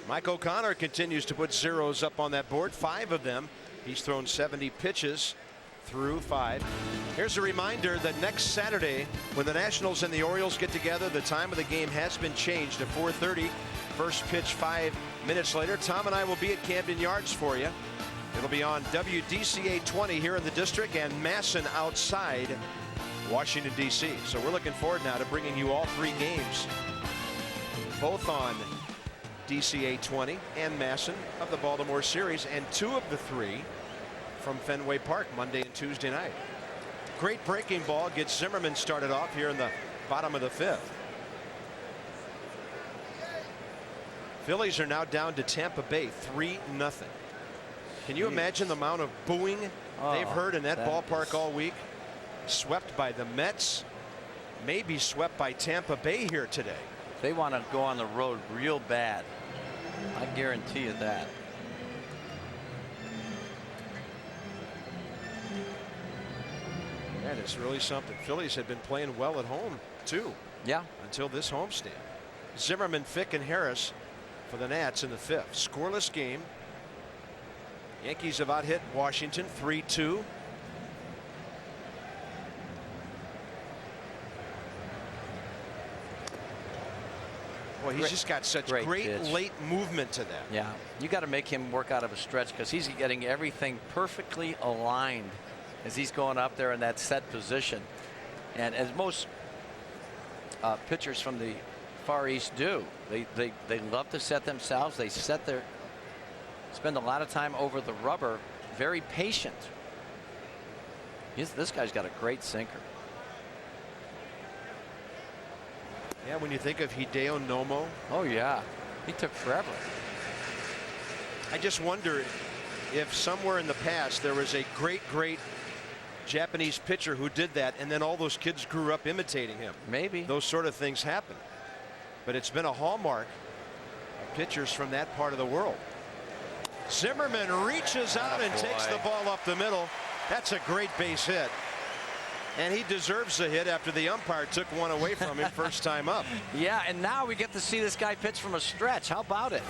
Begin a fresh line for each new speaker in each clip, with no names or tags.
Mike O'Connor continues to put zeros up on that board. 5 of them. He's thrown 70 pitches through 5. Here's a reminder that next Saturday, when the Nationals and the Orioles get together, the time of the game has been changed to 4:30. First pitch 5 minutes later. Tom and I will be at Camden Yards for you. It'll be on WDCA 20 here in the district and Masson outside Washington, D.C. So we're looking forward now to bringing you all 3 games, both on DCA 20 and Masson of the Baltimore series, and 2 of the 3 from Fenway Park Monday and Tuesday night. Great breaking ball gets Zimmerman started off here in the bottom of the 5th. Phillies are now down to Tampa Bay 3-0. Can you imagine the amount of booing they've heard in that ballpark all week? Swept by the Mets, maybe swept by Tampa Bay here today.
They want to go on the road real bad. I guarantee you that.
That is really something. Phillies had been playing well at home too.
Yeah.
Until this homestand. Zimmerman, Fick, and Harris for the Nats in the 5th. Scoreless game. Yankees have out-hit Washington 3-2. Well, he's just got such great late movement to that.
Yeah, you got to make him work out of a stretch because he's getting everything perfectly aligned as he's going up there in that set position. And as most pitchers from the Far East do, they love to set themselves. They spend a lot of time over the rubber, very patient. This guy's got a great sinker.
Yeah, when you think of Hideo Nomo.
Oh yeah, he took forever.
I just wonder if somewhere in the past there was a great Japanese pitcher who did that, and then all those kids grew up imitating him.
Maybe
those sort of things happen, but it's been a hallmark of pitchers from that part of the world. Zimmerman reaches out and takes the ball up the middle. That's a great base hit. And he deserves the hit after the umpire took one away from him first time up.
Yeah, and now we get to see this guy pitch from a stretch. How about it?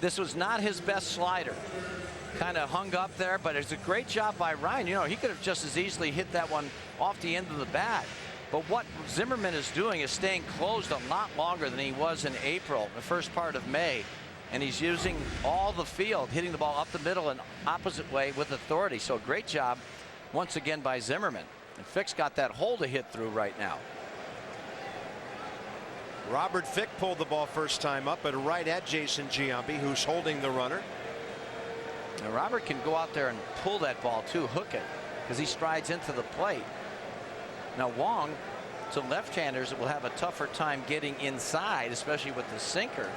This was not his best slider. Kind of hung up there, but it's a great job by Ryan. You know, he could have just as easily hit that one off the end of the bat. But what Zimmerman is doing is staying closed a lot longer than he was in April, the first part of May. And he's using all the field, hitting the ball up the middle and opposite way with authority. So great job once again by Zimmerman. And Fick's got that hole to hit through right now.
Robert Fick pulled the ball first time up, but right at Jason Giambi, who's holding the runner.
Now Robert can go out there and pull that ball too, hook it, because he strides into the plate. Now Wong, to left-handers, will have a tougher time getting inside, especially with the sinker.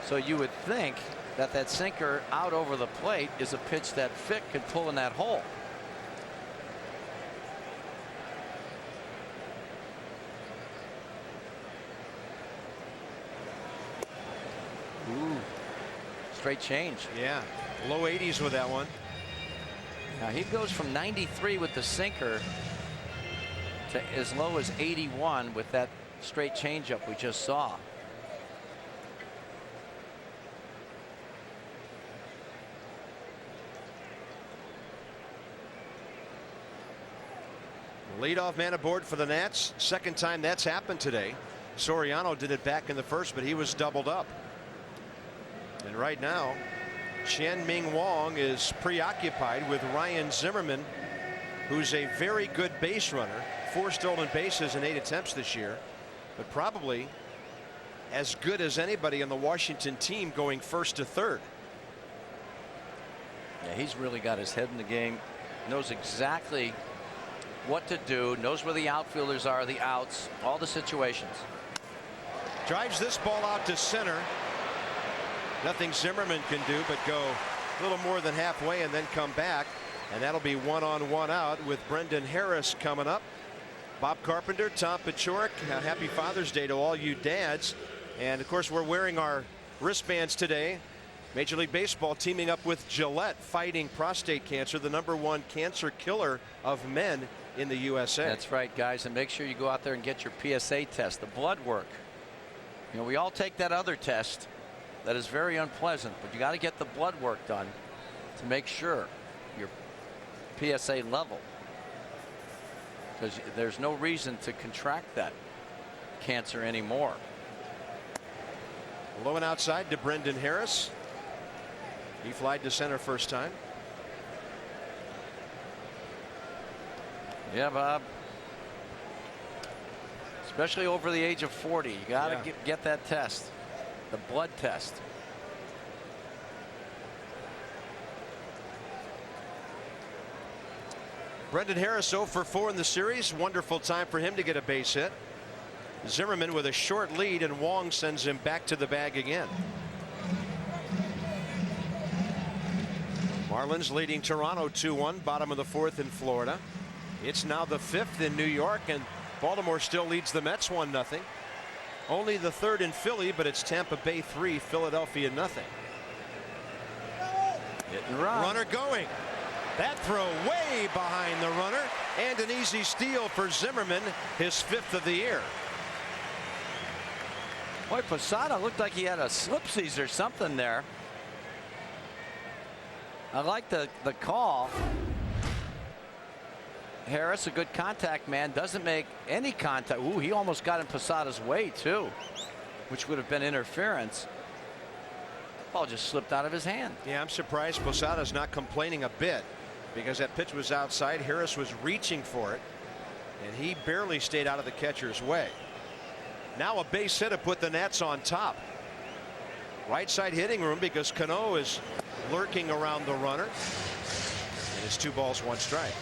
So you would think that that sinker out over the plate is a pitch that Fick could pull in that hole. Ooh, straight change.
Yeah, low 80s with that one.
Now he goes from 93 with the sinker to as low as 81 with that straight changeup we just saw.
Leadoff man aboard for the Nats. Second time that's happened today. Soriano did it back in the first, but he was doubled up. And right now, Chien-Ming Wong is preoccupied with Ryan Zimmerman, who's a very good base runner. 4 stolen bases in 8 attempts this year, but probably as good as anybody on the Washington team going first to third.
Yeah, he's really got his head in the game, knows exactly what to do, knows where the outfielders are, the outs, all the situations.
Drives this ball out to center. Nothing Zimmerman can do but go a little more than halfway and then come back, and that'll be 1-on-1 out with Brendan Harris coming up. Bob Carpenter, Tom Paciorek, happy Father's Day to all you dads. And of course we're wearing our wristbands today. Major League Baseball teaming up with Gillette, fighting prostate cancer, the #1 cancer killer of men in the USA.
That's right, guys, and make sure you go out there and get your PSA test, the blood work. You know, we all take that other test, That is very unpleasant, but you got to get the blood work done to make sure your PSA level, because there's no reason to contract that cancer anymore.
Low and outside to Brendan Harris. He flied to center first time.
Yeah, Bob. Especially over the age of 40, you got to get that test, the blood test.
Brendan Harris 0 for 4 in the series. Wonderful time for him to get a base hit. Zimmerman with a short lead, and Wong sends him back to the bag again. Marlins leading Toronto 2-1, bottom of the 4th in Florida. It's now the 5th in New York, and Baltimore still leads the Mets 1-0. Only the 3rd in Philly, but it's Tampa Bay 3, Philadelphia 0.
Hit and run.
Runner going. That throw way behind the runner, and an easy steal for Zimmerman, his 5th of the year.
Boy, Posada looked like he had a slipsies or something there. I like the call. Harris, a good contact man, doesn't make any contact. Ooh, he almost got in Posada's way too, which would have been interference. Ball just slipped out of his hand.
Yeah, I'm surprised Posada's not complaining a bit, because that pitch was outside. Harris was reaching for it, and he barely stayed out of the catcher's way. Now a base hit to put the Nats on top. Right side hitting room, because Cano is lurking around the runner. And it's 2 balls, 1 strike.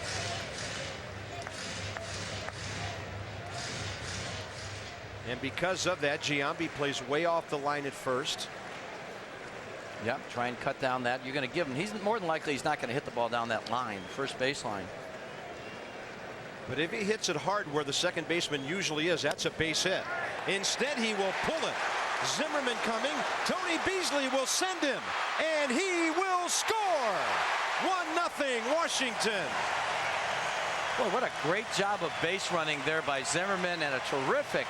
And because of that, Giambi plays way off the line at first.
Yep, try and cut down that. You're going to give him. He's more than likely he's not going to hit the ball down that line, first base line.
But if he hits it hard where the second baseman usually is, that's a base hit. Instead, he will pull it. Zimmerman coming. Tony Beasley will send him, and he will score. 1-0 Washington.
Boy, what a great job of base running there by Zimmerman, and a terrific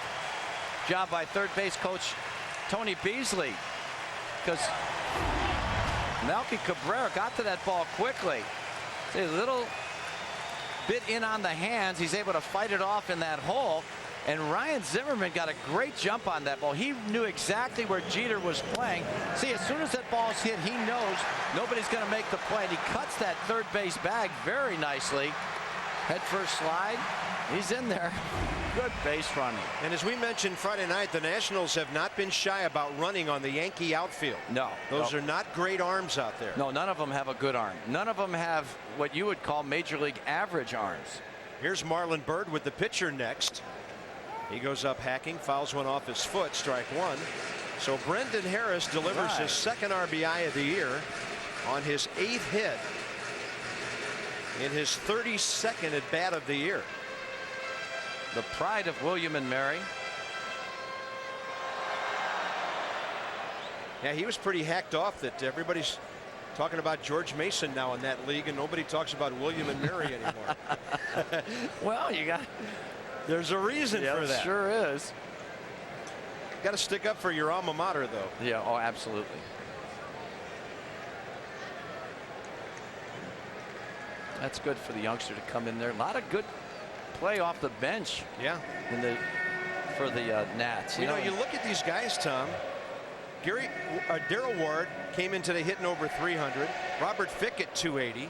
job by third base coach Tony Beasley, because Melky Cabrera got to that ball quickly. See, a little bit in on the hands. He's able to fight it off in that hole. And Ryan Zimmerman got a great jump on that ball. He knew exactly where Jeter was playing. See, as soon as that ball's hit, he knows nobody's going to make the play. And he cuts that third base bag very nicely. Head first slide. He's in there. Good base running.
And as we mentioned Friday night, the Nationals have not been shy about running on the Yankee outfield.
No.
Those are not great arms out there.
No, none of them have a good arm. None of them have what you would call major league average arms.
Here's Marlon Byrd with the pitcher next. He goes up hacking, fouls one off his foot, strike 1. So Brendan Harris delivers his 2nd RBI of the year on his 8th hit in his 32nd at bat of the year.
The pride of William and Mary.
Yeah, he was pretty hacked off that everybody's talking about George Mason now in that league, and nobody talks about William and Mary anymore.
Well,
there's a reason for that.
Sure is.
Got to stick up for your alma mater, though.
Yeah, oh, absolutely. That's good for the youngster to come in there. A lot of good play off the bench.
Yeah.
For the Nats.
You know, you look at these guys, Tom. Darryl Ward came in today hitting over 300. Robert Fick at 280.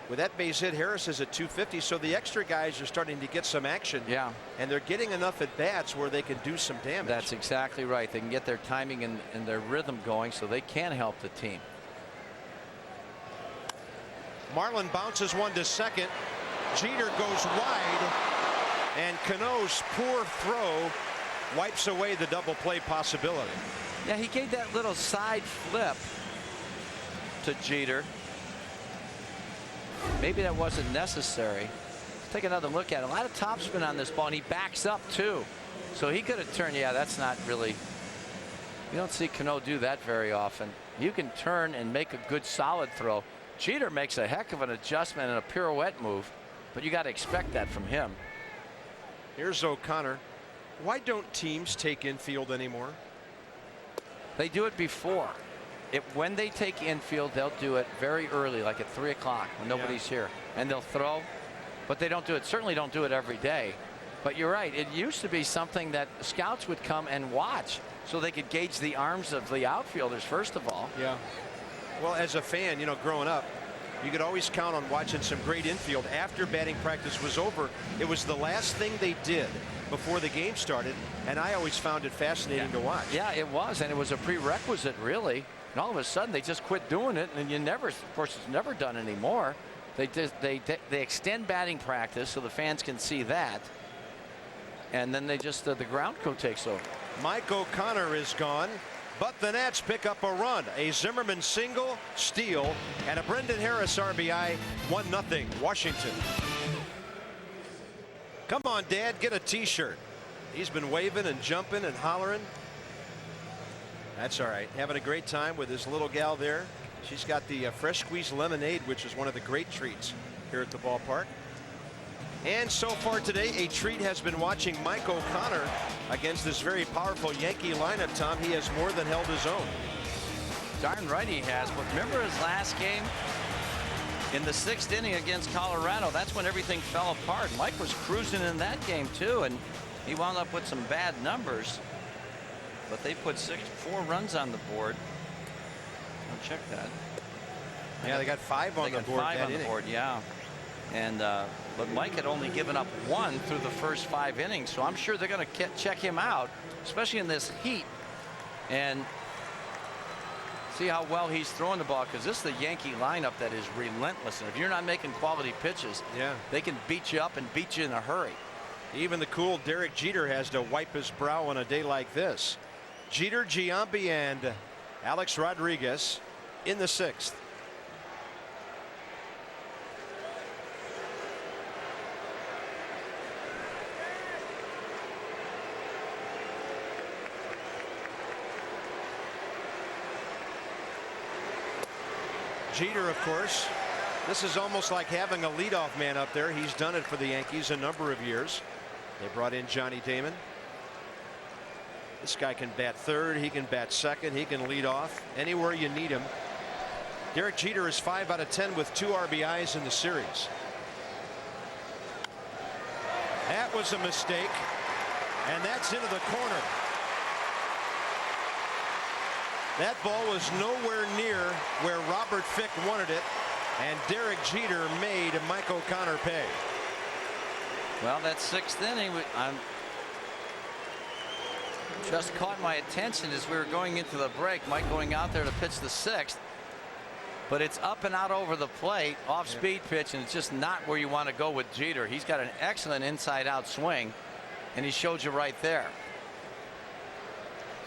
With that base hit, Harris is at 250. So the extra guys are starting to get some action.
Yeah.
And they're getting enough at bats where they can do some damage.
That's exactly right. They can get their timing and their rhythm going, so they can help the team.
Marlin bounces one to second. Jeter goes wide, and Cano's poor throw wipes away the double play possibility.
Yeah, he gave that little side flip to Jeter. Maybe that wasn't necessary. Let's take another look at it. A lot of topspin on this ball, and he backs up too. So he could have turned. Yeah, that's not really. You don't see Cano do that very often. You can turn and make a good solid throw. Jeter makes a heck of an adjustment and a pirouette move, but you got to expect that from him.
Here's O'Connor. Why don't teams take infield anymore?
They do it before. When they take infield, they'll do it very early, like at 3 o'clock when nobody's here, and they'll throw. But they don't do it. Certainly don't do it every day. But you're right. It used to be something that scouts would come and watch, so they could gauge the arms of the outfielders first of all.
Yeah. Well, as a fan, you know, growing up, you could always count on watching some great infield after batting practice was over. It was the last thing they did before the game started, and I always found it fascinating to watch.
Yeah, it was, and it was a prerequisite, really. And all of a sudden, they just quit doing it, and you never, of course, it's never done anymore. They extend batting practice so the fans can see that, and then they just the ground crew takes over.
Mike O'Connor is gone, but the Nats pick up a run. A Zimmerman single, steal, and a Brendan Harris RBI. 1-0 Washington. Come on, Dad, get a t-shirt. He's been waving and jumping and hollering. That's all right. Having a great time with his little gal there. She's got the fresh squeezed lemonade, which is one of the great treats here at the ballpark. And so far today, a treat has been watching Mike O'Connor against this very powerful Yankee lineup. Tom, he has more than held his own.
Darn right he has. But remember his last game in the 6th inning against Colorado? That's when everything fell apart. Mike was cruising in that game too, and he wound up with some bad numbers. But they put 4 runs on the board. I'll check that.
Yeah, they got 5 on the board.
5 on the board, yeah. And but Mike had only given up 1 through the first 5 innings, so I'm sure they're going to check him out, especially in this heat, and see how well he's throwing the ball, because this is the Yankee lineup that is relentless, and if you're not making quality pitches, they can beat you up and beat you in a hurry.
Even the cool Derek Jeter has to wipe his brow on a day like this. Jeter, Giambi, and Alex Rodriguez in the 6th. Jeter, of course, this is almost like having a leadoff man up there. He's done it for the Yankees a number of years. They brought in Johnny Damon. This guy can bat 3rd, he can bat 2nd, he can lead off anywhere you need him. Derek Jeter is 5 out of 10 with 2 RBIs in the series. That was a mistake, and that's into the corner. That ball was nowhere near where Robert Fick wanted it, and Derek Jeter made Mike O'Connor pay.
Well, that 6th inning, just caught my attention as we were going into the break. Mike going out there to pitch the 6th, but it's up and out over the plate, off speed pitch, and it's just not where you want to go with Jeter. He's got an excellent inside out swing, and he showed you right there.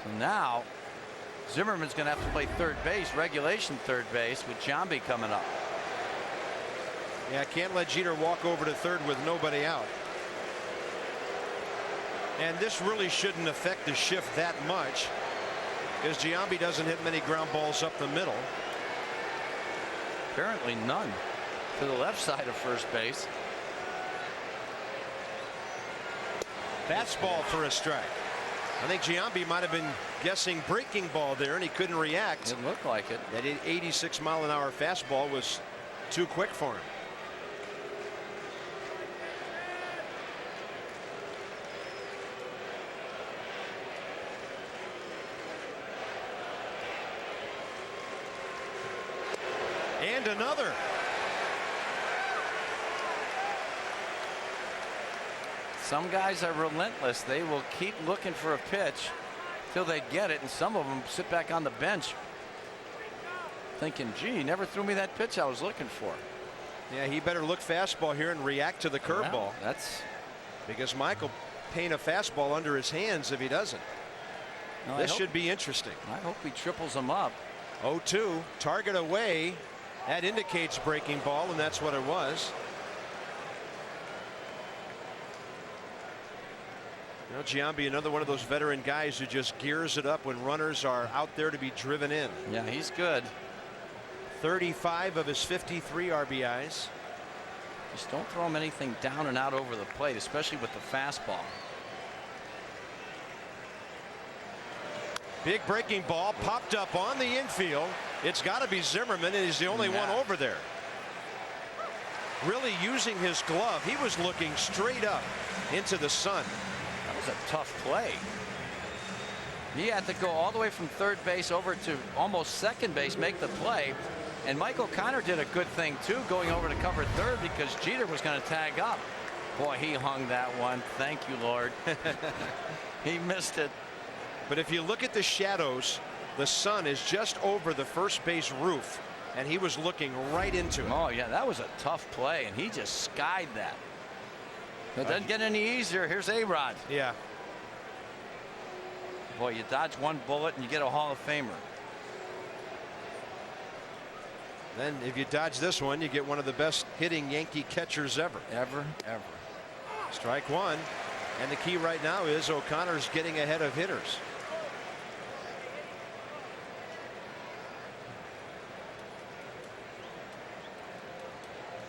So now Zimmerman's going to have to play 3rd base, regulation 3rd base, with Giambi coming up.
Yeah, can't let Jeter walk over to 3rd with nobody out. And this really shouldn't affect the shift that much, because Giambi doesn't hit many ground balls up the middle.
Apparently none to the left side of first base.
Fastball for a strike. I think Giambi might have been guessing breaking ball there, and he couldn't react.
It looked like it.
That 86-mile-an-hour fastball was too quick for him. And another.
Some guys are relentless. They will keep looking for a pitch till they get it, and some of them sit back on the bench thinking, gee, he never threw me that pitch I was looking for.
Yeah, he better look fastball here and react to the curveball.
Well, that's
because Mike will paint a fastball under his hands if he doesn't.
No,
this should be interesting.
I hope he triples them up.
0-2, target away. That indicates breaking ball, and that's what it was. You know, Giambi, another one of those veteran guys who just gears it up when runners are out there to be driven in.
Yeah, he's good.
35 of his 53 RBIs.
Just don't throw him anything down and out over the plate, especially with the fastball.
Big breaking ball popped up on the infield. It's got to be Zimmerman, and he's the only one over there. Really using his glove. He was looking straight up into the sun.
That was a tough play. He had to go all the way from third base over to almost second base, make the play. And Mike O'Connor did a good thing too, going over to cover third because Jeter was going to tag up. Boy, he hung that one. Thank you, Lord. He missed it.
But if you look at the shadows, the sun is just over the first base roof, and he was looking right into it.
Oh yeah, that was a tough play, and he just skied that. It doesn't get any easier. Here's A-Rod.
Yeah.
Boy, you dodge one bullet and you get a Hall of Famer.
Then if you dodge this one, you get one of the best hitting Yankee catchers ever.
Ever.
Strike one. And the key right now is O'Connor's getting ahead of hitters.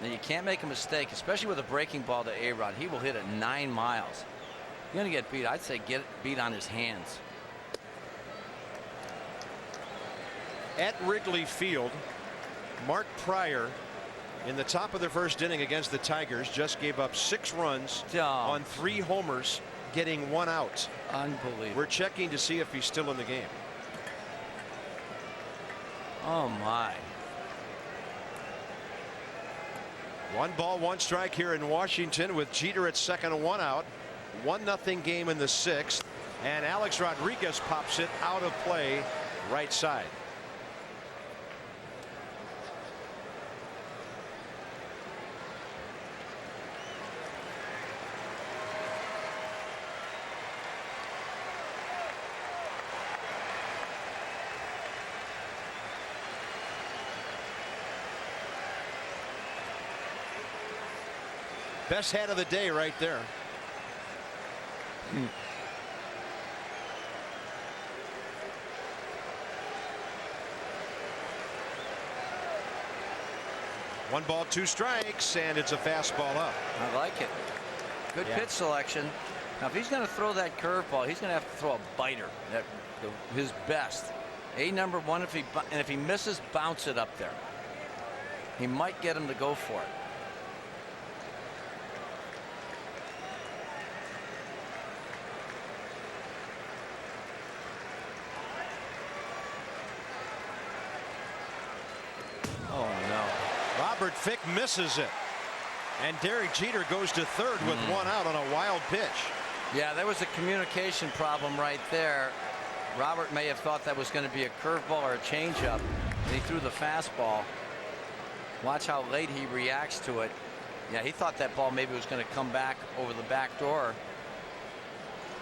Now you can't make a mistake, especially with a breaking ball to A-Rod. He will hit it 9 miles. You're going to get beat. I'd say get beat on his hands.
At Wrigley Field, Mark Pryor in the top of the first inning against the Tigers just gave up 6 runs on 3 homers, getting 1 out.
Unbelievable.
We're checking to see if he's still in the game.
Oh my.
1 ball, 1 strike here in Washington with Jeter at second and 1 out. 1-0 game in the 6th, and Alex Rodriguez pops it out of play right side. Best hat of the day right there. One ball, 2 strikes, and it's a fastball up.
I like it. Good pitch selection. Now, if he's going to throw that curveball, he's going to have to throw a biter. His best. Number 1, if he misses, bounce it up there. He might get him to go for it.
Robert Fick misses it, and Derek Jeter goes to third with 1 out on a wild pitch.
Yeah, there was a communication problem right there. Robert may have thought that was going to be a curveball or a changeup, and he threw the fastball. Watch how late he reacts to it. Yeah, he thought that ball maybe was going to come back over the back door.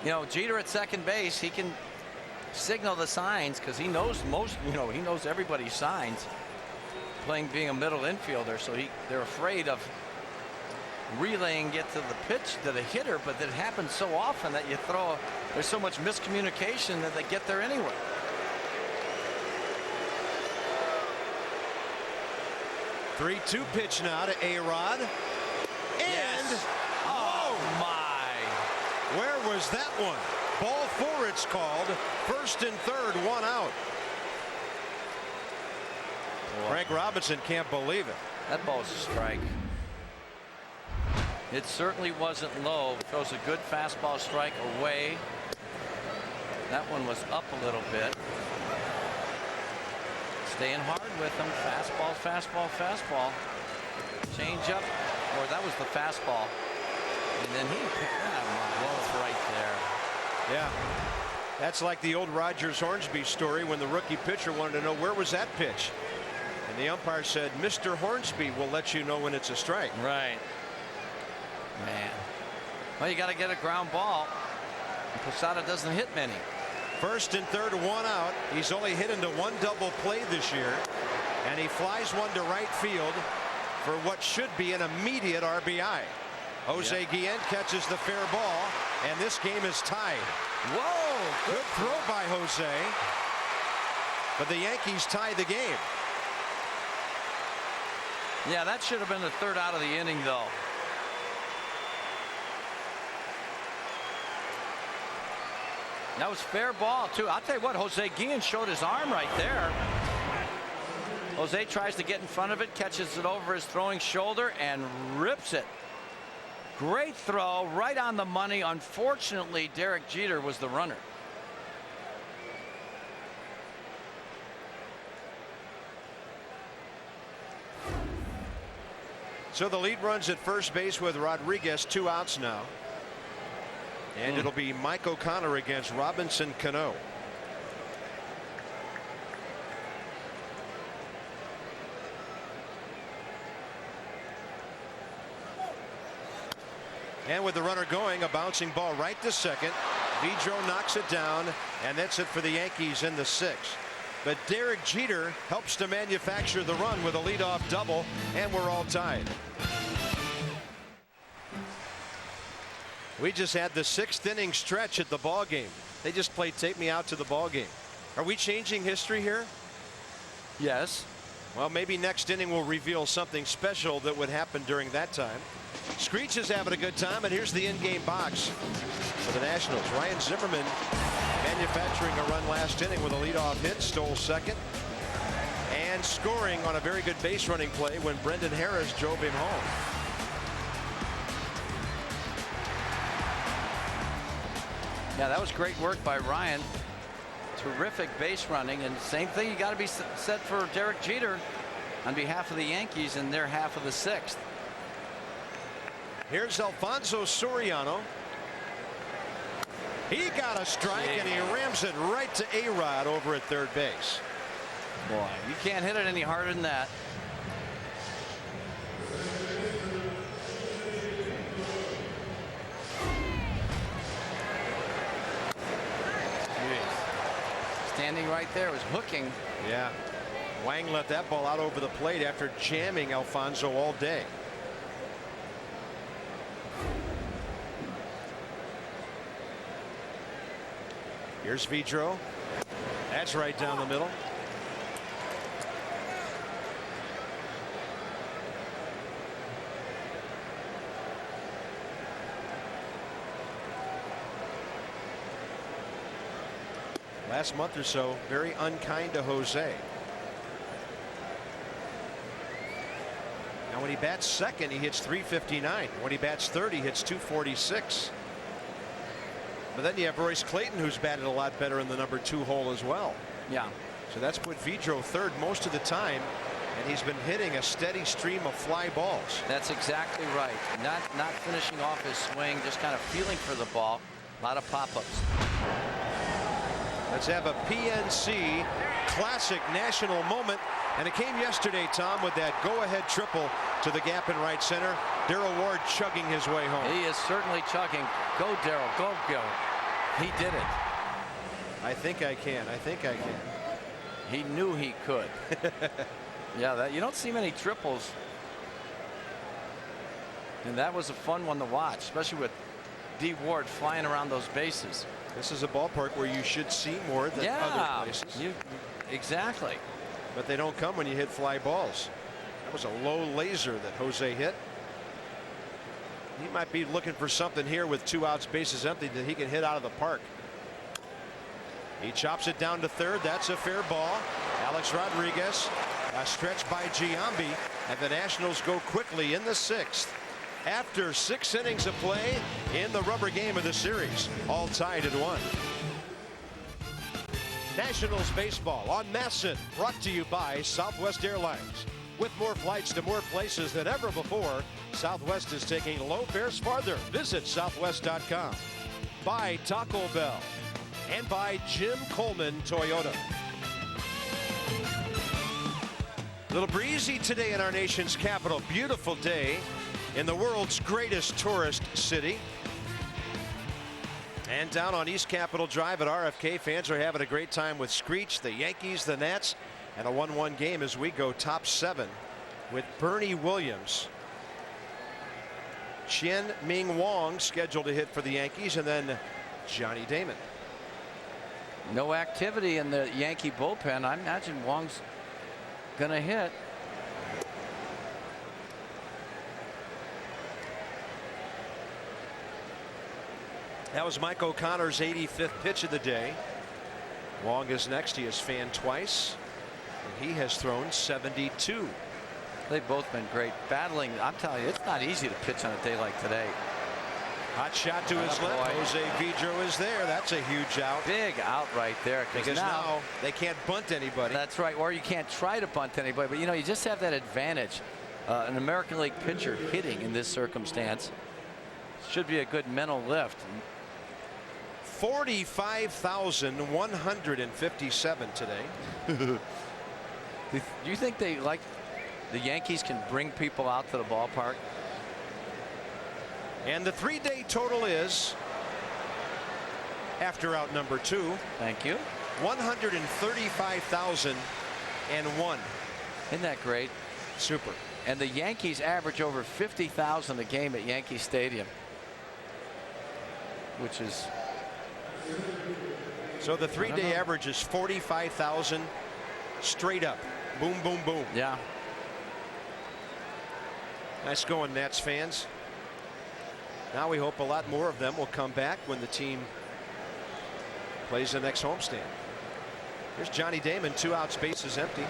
You know, Jeter at second base, he can signal the signs because he knows he knows everybody's signs. Being a middle infielder, so they're afraid of relaying it to the pitch to the hitter, but that happens so often that there's so much miscommunication that they get there anyway.
Three-two pitch now to A-Rod, and
oh my,
where was that one? Ball 4 it's called. First and third, 1 out. Frank Robinson can't believe it.
That ball's a strike. It certainly wasn't low. Throws a good fastball strike away. That one was up a little bit. Staying hard with him. Fastball, fastball, fastball. Change up. Or that was the fastball. And then he picked that one both right there.
Yeah. That's like the old Rogers Hornsby story when the rookie pitcher wanted to know where was that pitch. And the umpire said, Mr. Hornsby will let you know when it's a strike.
Right. Man. Well, you got to get a ground ball. Posada doesn't hit many.
First and third, 1 out. He's only hit into 1 double play this year. And he flies one to right field for what should be an immediate RBI. Jose Guillen catches the fair ball, and this game is tied.
Whoa!
Good throw by Jose. But the Yankees tie the game.
Yeah, that should have been the 3rd out of the inning, though. That was fair ball, too. I'll tell you what, Jose Guillen showed his arm right there. Jose tries to get in front of it, catches it over his throwing shoulder, and rips it. Great throw, right on the money. Unfortunately, Derek Jeter was the runner.
So the lead runs at first base with Rodriguez, 2 outs now. And it'll be Mike O'Connor against Robinson Cano. And with the runner going, a bouncing ball right to second. Vidro knocks it down, and that's it for the Yankees in the 6th. But Derek Jeter helps to manufacture the run with a leadoff double, and we're all tied. We just had the 6th inning stretch at the ball game. They just played take me out to the ball game. Are we changing history here?
Yes.
Well, maybe next inning will reveal something special that would happen during that time. Screech is having a good time, and here's the in-game box for the Nationals. Ryan Zimmerman manufacturing a run last inning with a leadoff hit, stole second, and scoring on a very good base running play when Brendan Harris drove him home.
Yeah, that was great work by Ryan. Terrific base running, and same thing you got to be said for Derek Jeter on behalf of the Yankees in their half of the 6th.
Here's Alfonso Soriano. He got a strike, and he rams it right to A-Rod over at third base.
Boy, you can't hit it any harder than that. Jeez. Standing right there was hooking.
Yeah. Wang let that ball out over the plate after jamming Alfonso all day. Here's Vidro. That's right down the middle. Last month or so, very unkind to Jose. Now when he bats second, he hits 359. When he bats third, he hits 246. But then you have Royce Clayton, who's batted a lot better in the number 2 hole as well.
Yeah.
So that's put Vidro third most of the time, and he's been hitting a steady stream of fly balls.
That's exactly right. Not finishing off his swing, just kind of feeling for the ball. A lot of pop-ups.
Let's have a PNC classic national moment, and it came yesterday, Tom, with that go-ahead triple to the gap in right center. Darryl Ward chugging his way home.
He is certainly chugging. Go, Darryl. Go, Gil. He did it.
I think I can. I think I can.
He knew he could. Yeah, you don't see many triples. And that was a fun one to watch, especially with D. Ward flying around those bases.
This is a ballpark where you should see more than other places.
Exactly.
But they don't come when you hit fly balls. That was a low laser that Jose hit. He might be looking for something here with 2 outs, bases empty, that he can hit out of the park. He chops it down to third. That's a fair ball. Alex Rodriguez, a stretch by Giambi, and the Nationals go quickly in the 6th. After 6 innings of play in the rubber game of the series, all tied at 1. Nationals baseball on MASN, brought to you by Southwest Airlines. With more flights to more places than ever before, Southwest is taking low fares farther. Visit southwest.com. By Taco Bell and by Jim Coleman Toyota. A little breezy today in our nation's capital. Beautiful day in the world's greatest tourist city. And down on East Capitol Drive at RFK, fans are having a great time with Screech, the Yankees, the Nats, and a 1-1 game as we go top 7 with Bernie Williams. Chien Ming Wong scheduled to hit for the Yankees, and then Johnny Damon.
No activity in the Yankee bullpen. I imagine Wong's going to hit.
That was Mike O'Connor's 85th pitch of the day. Wong is next. He has fanned twice, and he has thrown 72.
They've both been great battling. I'm telling you, it's not easy to pitch on a day like today.
Hot shot to his left. Jose Vidro is there. That's a huge out.
Big out right there.
Because now they can't bunt anybody.
That's right. Or you can't try to bunt anybody. But, you know, you just have that advantage. An American League pitcher hitting in this circumstance should be a good mental lift.
45,157 today.
Do you think they like the Yankees can bring people out to the ballpark?
And the 3-day total is, after out number 2.
Thank you.
135,001.
Isn't that great?
Super.
And the Yankees average over 50,000 a game at Yankee Stadium, which is.
So the 3-day average is 45,000 straight up. Boom, boom, boom.
Yeah.
Nice going, Nats fans. Now we hope a lot more of them will come back when the team plays the next homestand. Here's Johnny Damon, 2 outs, bases empty.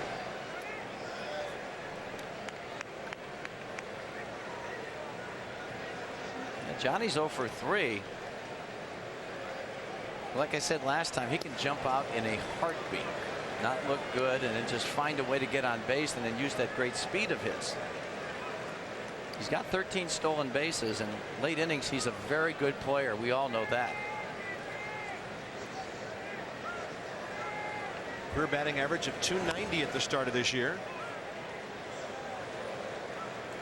Johnny's 0 for 3. Like I said last time, he can jump out in a heartbeat, not look good, and then just find a way to get on base and then use that great speed of his. He's got 13 stolen bases, and late innings, he's a very good player. We all know that.
Career batting average of 290 at the start of this year.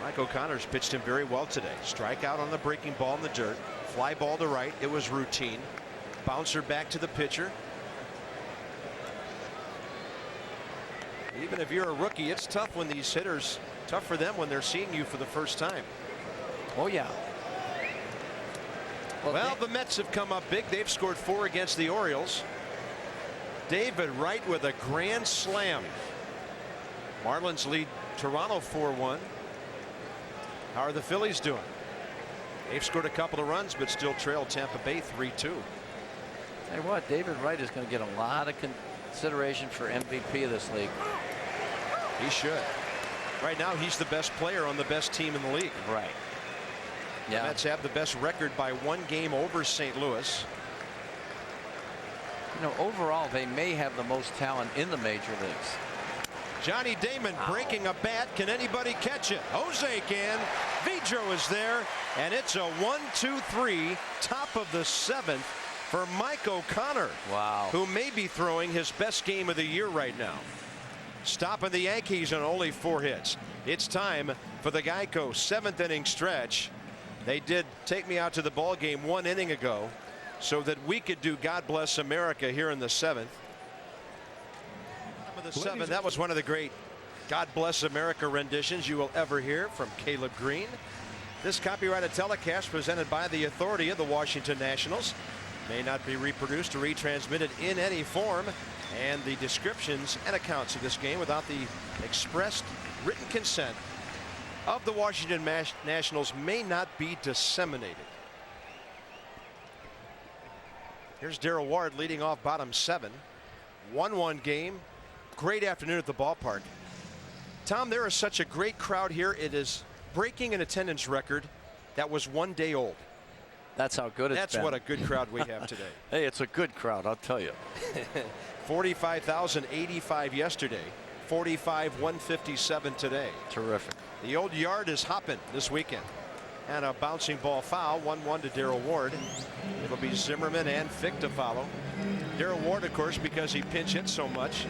Mike O'Connor's pitched him very well today. Strikeout on the breaking ball in the dirt. Fly ball to right. It was routine. Bouncer back to the pitcher. Even if you're a rookie, it's tough when these hitters, tough for them when they're seeing you for the first time.
Oh, yeah.
Well, the Mets have come up big. They've scored 4 against the Orioles. David Wright with a grand slam. Marlins lead Toronto 4-1. How are the Phillies doing? They've scored a couple of runs, but still trail Tampa Bay 3-2.
Tell you what, David Wright is going to get a lot of consideration for MVP of this league.
He should. Right now, he's the best player on the best team in the league.
Right.
Yeah. The Mets have the best record by 1 game over St. Louis.
You know, overall, they may have the most talent in the major leagues.
Johnny Damon breaking a bat. Can anybody catch it? Jose can. Vidro is there, and it's a 1-2-3, top of the 7th for Mike O'Connor.
Wow.
Who may be throwing his best game of the year right now. Stopping the Yankees on only 4 hits. It's time for the Geico 7th inning stretch. They did take me out to the ball game 1 inning ago so that we could do God Bless America here in the 7th. The 7th, that was one of the great God Bless America renditions you will ever hear from Caleb Green. This copyrighted telecast presented by the authority of the Washington Nationals may not be reproduced or retransmitted in any form, and the descriptions and accounts of this game without the expressed written consent of the Washington Nationals may not be disseminated. Here's Darrell Ward leading off bottom 7. 1-1 game. Great afternoon at the ballpark. Tom, there is such a great crowd here. It is breaking an attendance record that was 1 day old.
That's how good it's been.
That's what a good crowd we have today.
Hey, it's a good crowd, I'll tell you.
45,085 yesterday. 45,157 today.
Terrific.
The old yard is hopping this weekend. And a bouncing ball foul. 1-1 to Darrell Ward. It'll be Zimmerman and Fick to follow. Darrell Ward, of course, because he pinch hits so much.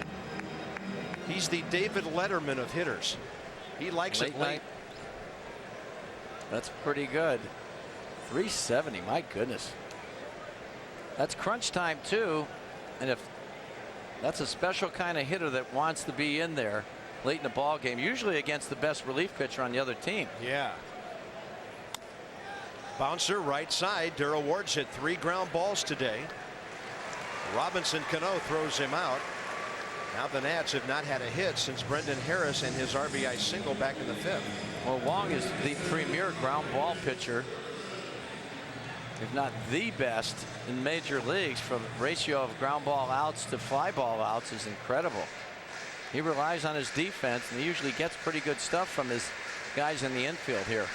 He's the David Letterman of hitters. He likes it late.
That's pretty good. 370, my goodness. That's crunch time too, and if that's a special kind of hitter that wants to be in there late in the ball game, usually against the best relief pitcher on the other team.
Yeah. Bouncer right side. Darrell Ward's hit 3 ground balls today. Robinson Cano throws him out. Now the Nats have not had a hit since Brendan Harris and his RBI single back in the 5th.
Well, Wong is the premier ground ball pitcher if not the best in major leagues. From ratio of ground ball outs to fly ball outs is incredible. He relies on his defense, and he usually gets pretty good stuff from his guys in the infield here.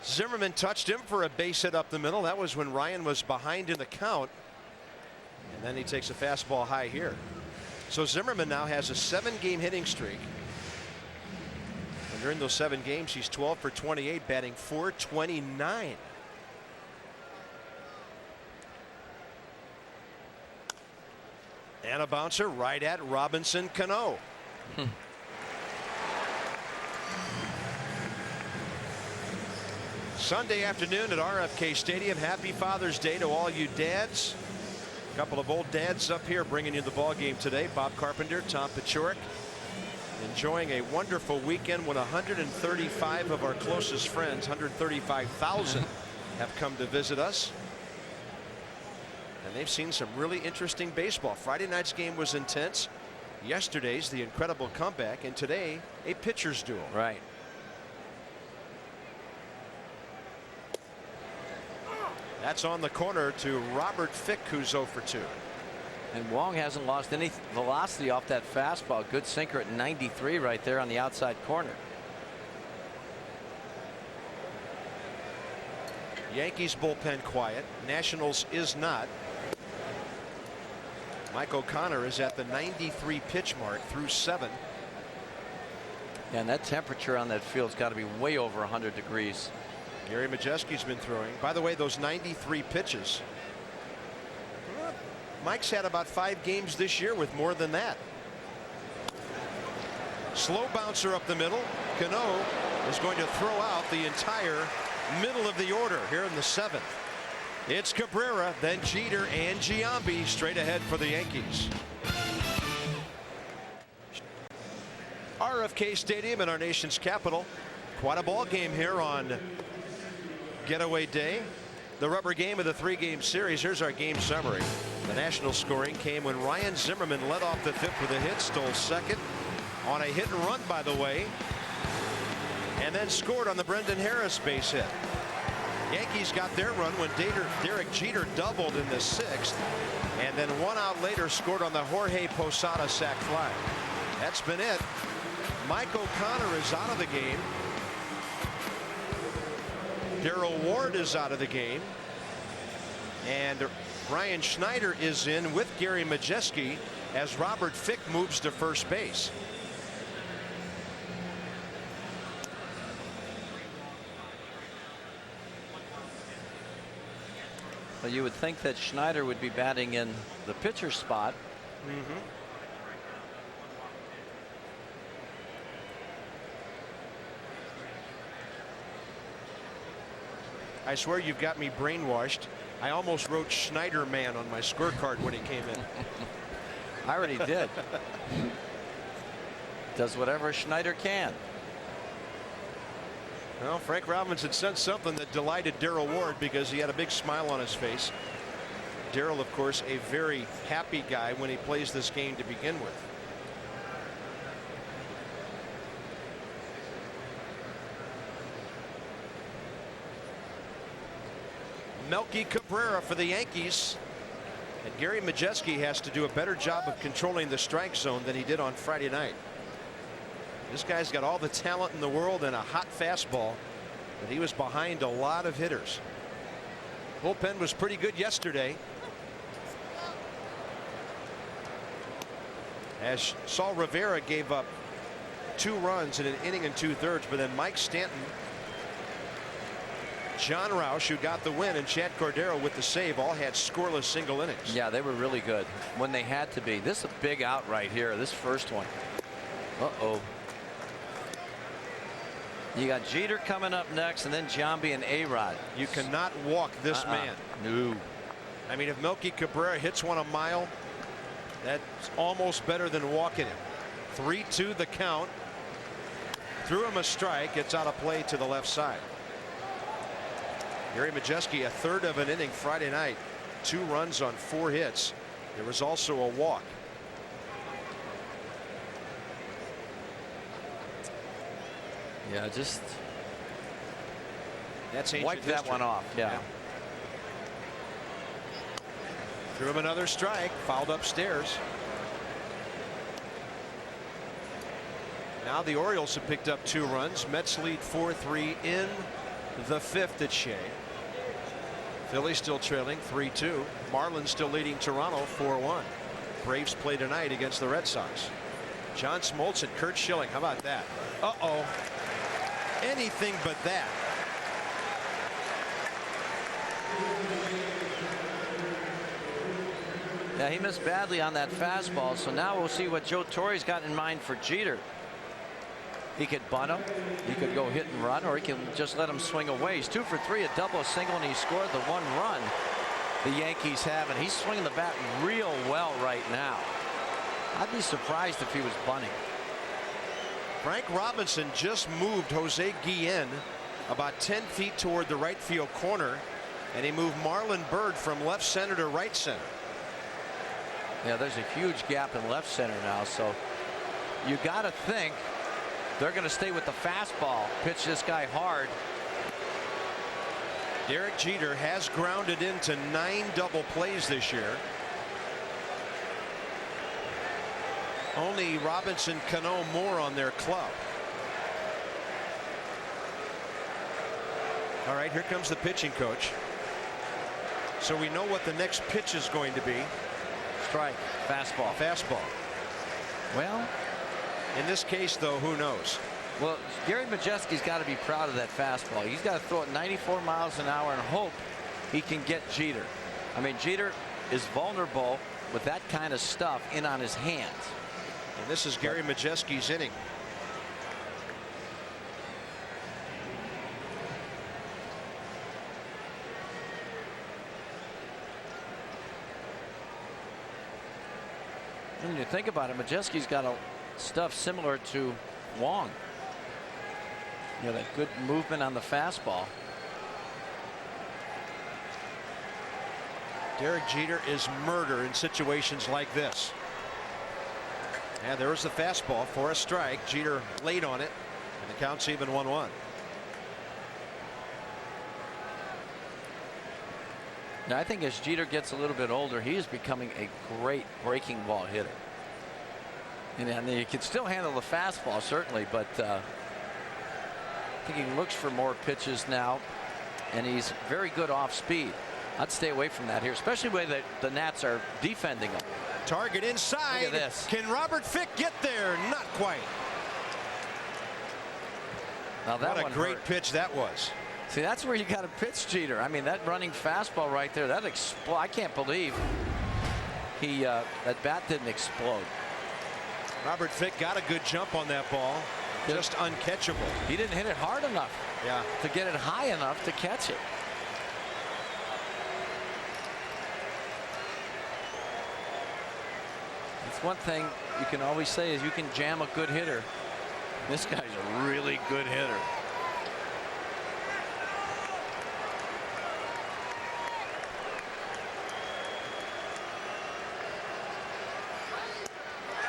Zimmerman touched him for a base hit up the middle. That was when Ryan was behind in the count. And then he takes a fastball high here. So Zimmerman now has a 7-game hitting streak. And during those 7 games, he's 12 for 28, batting .429. And a bouncer right at Robinson Cano. Sunday afternoon at RFK Stadium. Happy Father's Day to all you dads. A couple of old dads up here bringing you the ball game today. Bob Carpenter, Tom Paciorek, enjoying a wonderful weekend when 135 of our closest friends, 135,000, have come to visit us. And they've seen some really interesting baseball. Friday night's game was intense. Yesterday's the incredible comeback, and today a pitcher's duel.
Right.
That's on the corner to Robert Fick, who's 0 for 2.
And Wong hasn't lost any velocity off that fastball. Good sinker at 93 right there on the outside corner.
Yankees bullpen quiet. Nationals is not. Mike O'Connor is at the 93 pitch mark through 7.
And that temperature on that field's got to be way over 100 degrees.
Gary Majeski's been throwing. By the way, those 93 pitches. Mike's had about 5 games this year with more than that. Slow bouncer up the middle. Cano is going to throw out the entire middle of the order here in the 7th. It's Cabrera, then Jeter and Giambi straight ahead for the Yankees. RFK Stadium in our nation's capital. Quite a ball game here on Getaway Day. The rubber game of the 3-game series. Here's our game summary. The National scoring came when Ryan Zimmerman led off the 5th with a hit, stole second on a hit and run, by the way, and then scored on the Brendan Harris base hit. Yankees got their run when Derek Jeter doubled in the 6th, and then 1 out later scored on the Jorge Posada sac fly. That's been it. Mike O'Connor is out of the game. Darrell Ward is out of the game, and Ryan Schneider is in with Gary Majeski as Robert Fick moves to first base.
Well, you would think that Schneider would be batting in the pitcher spot.
I swear you've got me brainwashed. I almost wrote Schneider Man on my scorecard when he came in.
I already did. Does whatever Schneider can.
Well, Frank Robinson said something that delighted Darrell Ward because he had a big smile on his face. Darrell, of course, a very happy guy when he plays this game to begin with. Melky Cabrera for the Yankees. And Gary Majeski has to do a better job of controlling the strike zone than he did on Friday night. This guy's got all the talent in the world and a hot fastball, but he was behind a lot of hitters. Bullpen was pretty good yesterday, as Saul Rivera gave up 2 runs in an inning and 2/3, but then Mike Stanton, John Roush, who got the win, and Chad Cordero with the save, all had scoreless single innings.
Yeah, they were really good when they had to be. This is a big out right here, this first one. Uh-oh. You got Jeter coming up next, and then Giambi and A-Rod.
You cannot walk this man.
No.
I mean, if Melky Cabrera hits one a mile, that's almost better than walking him. 3-2 the count. Threw him a strike. It's out of play to the left side. Gary Majeski, a 1/3 of an inning Friday night. 2 runs on 4 hits. There was also a walk.
Yeah, just
That's ancient
wipe that
history.
one off. Yeah.
Threw him another strike, fouled upstairs. Now the Orioles have picked up 2 runs. Mets lead 4-3 in the 5th at Shea. Phillies still trailing 3-2. Marlins still leading Toronto 4-1. Braves play tonight against the Red Sox. John Smoltz and Kurt Schilling. How about that? Uh-oh. Anything but that.
Yeah, he missed badly on that fastball, so now we'll see what Joe Torre's got in mind for Jeter. He could bunt him, he could go hit and run, or he can just let him swing away. He's 2 for 3, a double, a single, and he scored the 1 run the Yankees have, and he's swinging the bat real well right now. I'd be surprised if he was bunting.
Frank Robinson just moved Jose Guillen about 10 feet toward the right field corner, and he moved Marlon Byrd from left center to right center.
Yeah, there's a huge gap in left center now, so you got to think they're going to stay with the fastball, pitch this guy hard.
Derek Jeter has grounded into 9 double plays this year. Only Robinson, Cano, Moore on their club. All right, here comes the pitching coach. So we know what the next pitch is going to be.
Strike, fastball.
Fastball.
Well,
in this case, though, who knows?
Well, Gary Majeski's got to be proud of that fastball. He's got to throw it 94 miles an hour and hope he can get Jeter. I mean, Jeter is vulnerable with that kind of stuff in on his hands.
And this is Gary Majeski's inning.
When you think about it, Majeski's got a stuff similar to Wong. You know, that good movement on the fastball.
Derek Jeter is murder in situations like this. And there was the fastball for a strike. Jeter late on it, and the count's even 1-1.
Now, I think as Jeter gets a little bit older, he is becoming a great breaking ball hitter. And he can still handle the fastball, certainly, but I think he looks for more pitches now, and he's very good off speed. I'd stay away from that here, especially when the Nats are defending him.
Target inside.
Look at this.
Can Robert Fick get there? Not quite.
Now that
what
one
a great
hurt.
pitch that was.
See, that's where you got to pitch Jeter. I mean, that running fastball right there, that I can't believe that bat didn't explode.
Robert Fick got a good jump on that ball. Just uncatchable.
He didn't hit it hard enough to get it high enough to catch it. It's one thing you can always say is you can jam a good hitter. This guy's a really good hitter.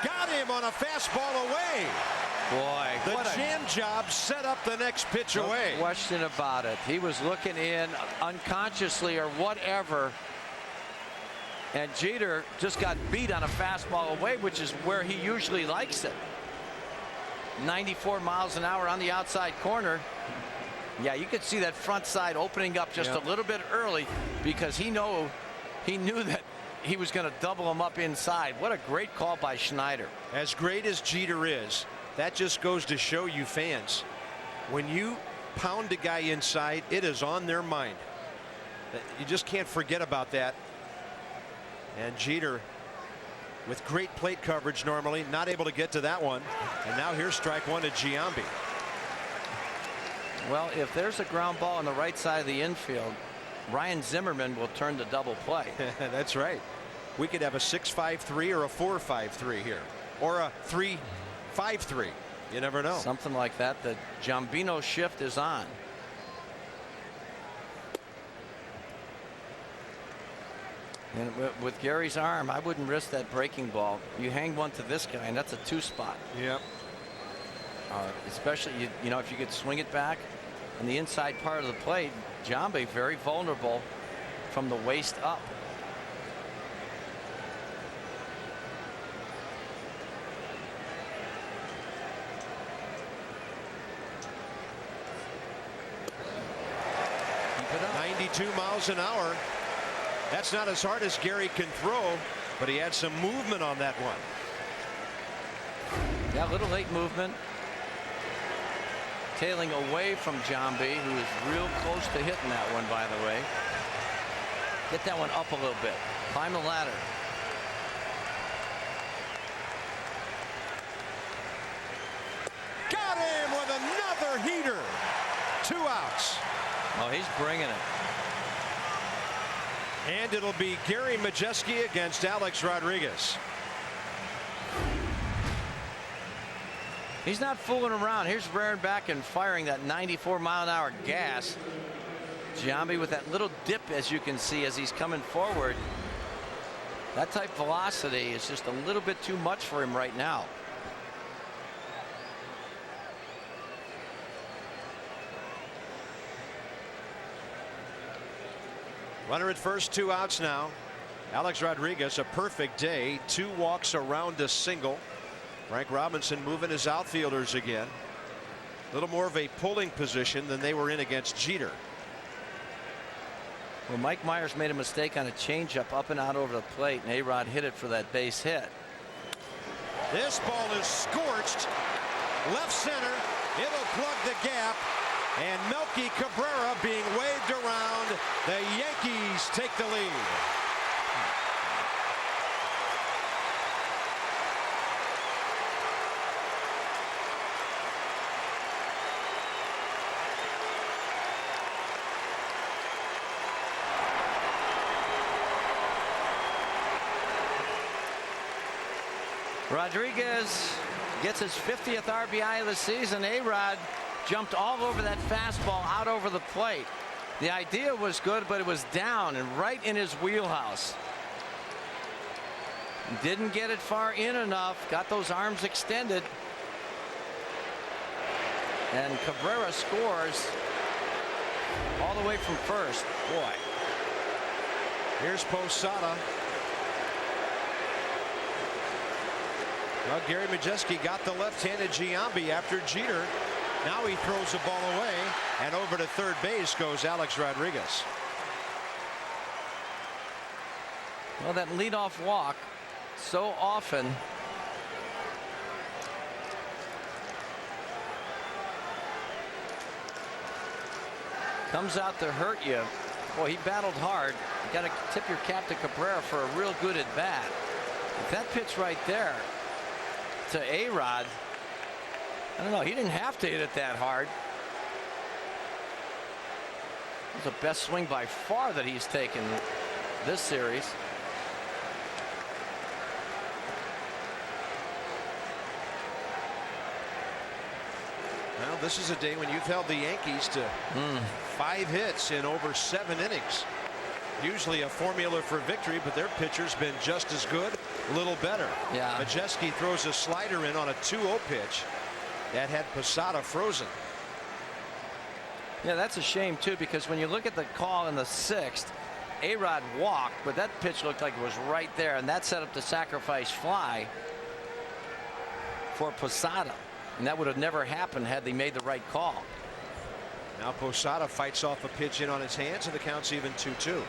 Got him on a fastball away.
Boy,
The jam job set up the next pitch away.
No question about it. He was looking in unconsciously or whatever, and Jeter just got beat on a fastball away, which is where he usually likes it. 94 miles an hour on the outside corner. Yeah, you could see that front side opening up just a little bit early because he knew that he was going to double him up inside. What a great call by Schneider.
As great as Jeter is, that just goes to show you fans, when you pound a guy inside, it is on their mind. You just can't forget about that. And Jeter, with great plate coverage normally, not able to get to that one. And now here's strike one to Giambi.
Well, if there's a ground ball on the right side of the infield, Ryan Zimmerman will turn to double play.
That's right. We could have a 6-5-3 or a 4-5-3 here, or a 3-5-3. You never know.
Something like that. The Giambino shift is on. And with Gary's arm, I wouldn't risk that breaking ball. You hang one to this guy, and that's a 2 spot.
Yep.
especially you know, if you could swing it back on the inside part of the plate. Giambi very vulnerable from the waist up. Keep it up.
92 miles an hour. That's not as hard as Gary can throw, but he had some movement on that one.
Yeah, a little late movement. Tailing away from Giambi, who is real close to hitting that one, by the way. Get that one up a little bit. Climb the ladder.
Got him with another heater. 2 outs.
Oh, he's bringing it.
And it'll be Gary Majeski against Alex Rodriguez.
He's not fooling around. Here's rearing back and firing that 94-mile-an-hour gas. Giambi with that little dip, as you can see, as he's coming forward. That type of velocity is just a little bit too much for him right now.
Runner at first, 2 outs now. Alex Rodriguez, a perfect day. 2 walks around a single. Frank Robinson moving his outfielders again. A little more of a pulling position than they were in against Jeter.
Well, Mike Myers made a mistake on a changeup up and out over the plate, and A-Rod hit it for that base hit.
This ball is scorched. Left center. It'll plug the gap. And Melky Cabrera being waved around. The Yankees take the lead.
Rodriguez gets his 50th RBI of the season. A-Rod jumped all over that fastball out over the plate. The idea was good, but it was down and right in his wheelhouse. Didn't get it far in enough. Got those arms extended. And Cabrera scores all the way from first. Boy.
Here's Posada. Well, Gary Majeski got the left-handed Giambi after Jeter. Now he throws the ball away, and over to third base goes Alex Rodriguez.
Well, that leadoff walk so often comes out to hurt you. Boy, he battled hard. You got to tip your cap to Cabrera for a real good at bat. If that pitch right there to A-Rod, I don't know, he didn't have to hit it that hard. It was the best swing by far that he's taken this series.
Well, this is a day when you've held the Yankees to 5 hits in over 7 innings. Usually a formula for victory, but their pitcher's been just as good, a little better.
Yeah.
Majeski throws a slider in on a 2-0 pitch that had Posada frozen.
Yeah, that's a shame too, because when you look at the call in the 6th, A-Rod walked, but that pitch looked like it was right there, and that set up the sacrifice fly for Posada, and that would have never happened had they made the right call.
Now Posada fights off a pitch in on his hands, and the count's even 2-2.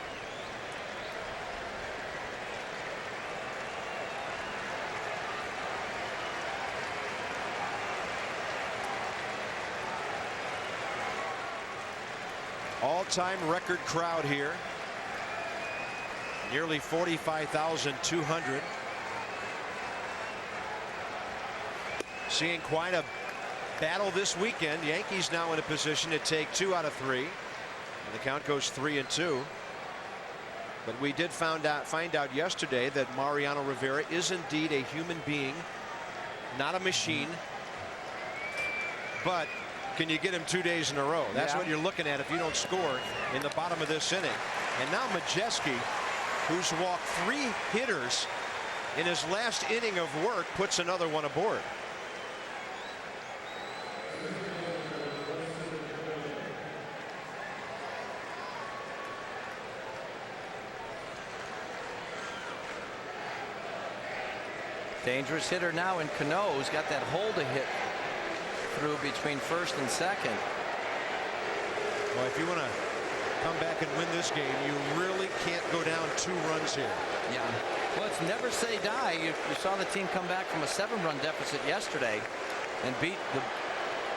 All-time record crowd here. Nearly 45,200. Seeing quite a battle this weekend. Yankees now in a position to take 2 out of 3. And the count goes 3-2. But we did find out yesterday that Mariano Rivera is indeed a human being, not a machine. But can you get him 2 days in a row? That's what you're looking at if you don't score in the bottom of this inning. And now Majeski, who's walked 3 hitters in his last inning of work, puts another one aboard.
Dangerous hitter now in Cano, who's got that hole to hit through between first and second.
Well, if you want to come back and win this game, you really can't go down 2 runs here.
Yeah. Well, it's never say die. You saw the team come back from a 7-run deficit yesterday and beat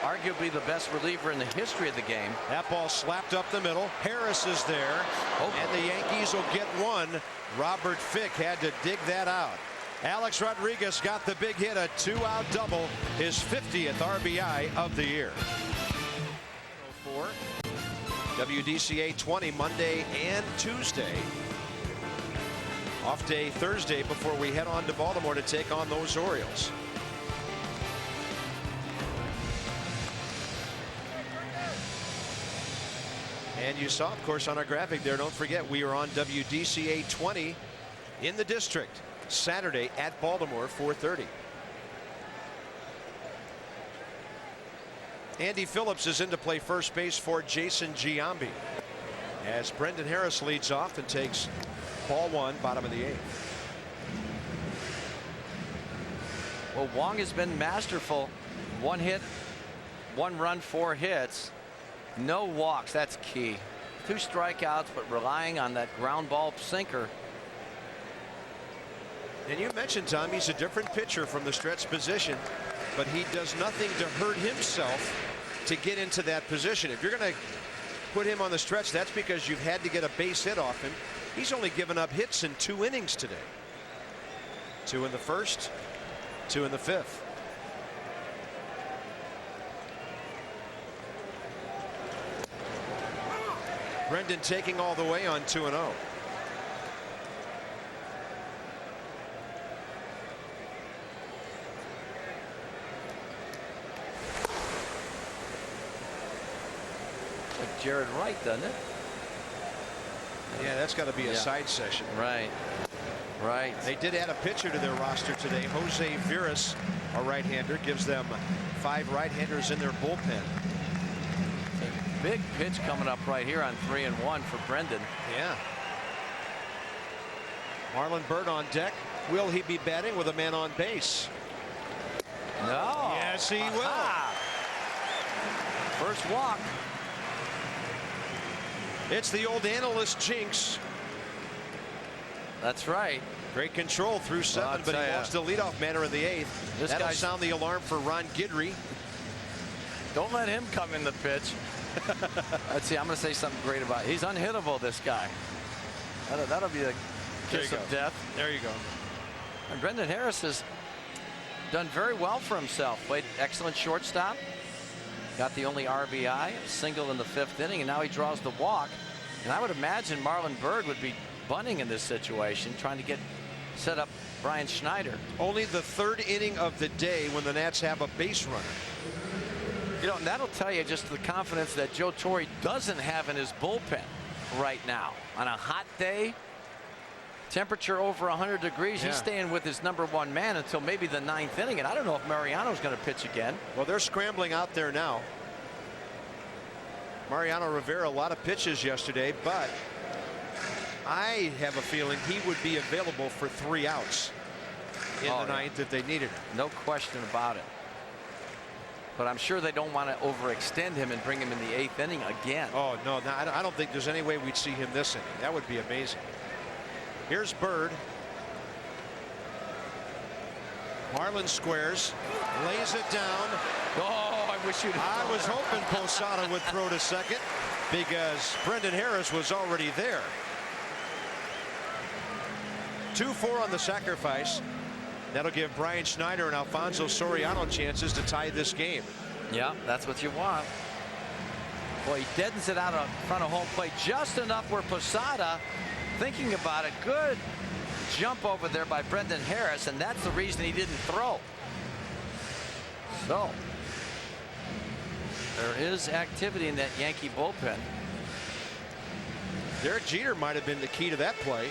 arguably the best reliever in the history of the game.
That ball slapped up the middle. Harris is there, and the Yankees will get one. Robert Fick had to dig that out. Alex Rodriguez got the big hit, a 2-out double, his 50th RBI of the year. WDCA 20 Monday and Tuesday. Off day Thursday before we head on to Baltimore to take on those Orioles. And you saw, of course, on our graphic there, don't forget, we are on WDCA 20 in the district Saturday at Baltimore, 4:30. Andy Phillips is in to play first base for Jason Giambi as Brendan Harris leads off and takes ball 1, bottom of the 8th.
Well, Wong has been masterful. 1 hit, 1 run, 4 hits. No walks. That's key. 2 strikeouts, but relying on that ground ball sinker.
And you mentioned, Tom, he's a different pitcher from the stretch position, but he does nothing to hurt himself to get into that position. If you're going to put him on the stretch, that's because you've had to get a base hit off him. He's only given up hits in 2 innings today. 2 in the first, 2 in the 5th. Brendan taking all the way on 2-0.
Like Jared Wright, doesn't it?
Yeah, that's got to be a side session.
Right. Right.
They did add a pitcher to their roster today. Jose Virus, a right-hander, gives them 5 right-handers in their bullpen.
A big pitch coming up right here on 3-1 for Brendan.
Yeah. Marlon Byrd on deck. Will he be batting with a man on base?
No.
Yes, he will.
First walk.
It's the old analyst jinx.
That's right.
Great control through 7, but he lost the leadoff manner in the 8th. That'll sound the alarm for Ron Guidry.
Don't let him come in the pitch. Let's see. I'm going to say something great about it. He's unhittable, this guy. That'll be the kiss of death.
There you go.
And Brendan Harris has done very well for himself. Played excellent shortstop. Got the only RBI, a single in the 5th inning, and now he draws the walk. And I would imagine Marlon Byrd would be bunting in this situation, trying to set up Brian Schneider.
Only the 3rd inning of the day when the Nats have a base runner.
You know, and that'll tell you just the confidence that Joe Torre doesn't have in his bullpen right now. On a hot day, temperature over 100 degrees, he's staying with his #1 man until maybe the 9th inning, and I don't know if Mariano's going to pitch again.
Well, they're scrambling out there now. Mariano Rivera, a lot of pitches yesterday, but I have a feeling he would be available for 3 outs in the 9th if they needed him.
No question about it. But I'm sure they don't want to overextend him and bring him in the 8th inning again.
Oh, no, I don't think there's any way we'd see him this inning. That would be amazing. Here's Byrd. Marlin squares, lays it down.
Oh, I wish you'd.
I was hoping Posada would throw to second because Brendan Harris was already there. 2-4 on the sacrifice. That'll give Brian Schneider and Alfonso Soriano chances to tie this game.
Yeah, that's what you want. Boy, he deadens it out of front of home plate just enough where Posada, thinking about it, good jump over there by Brendan Harris, and that's the reason he didn't throw. So there is activity in that Yankee bullpen.
Derek Jeter might have been the key to that play.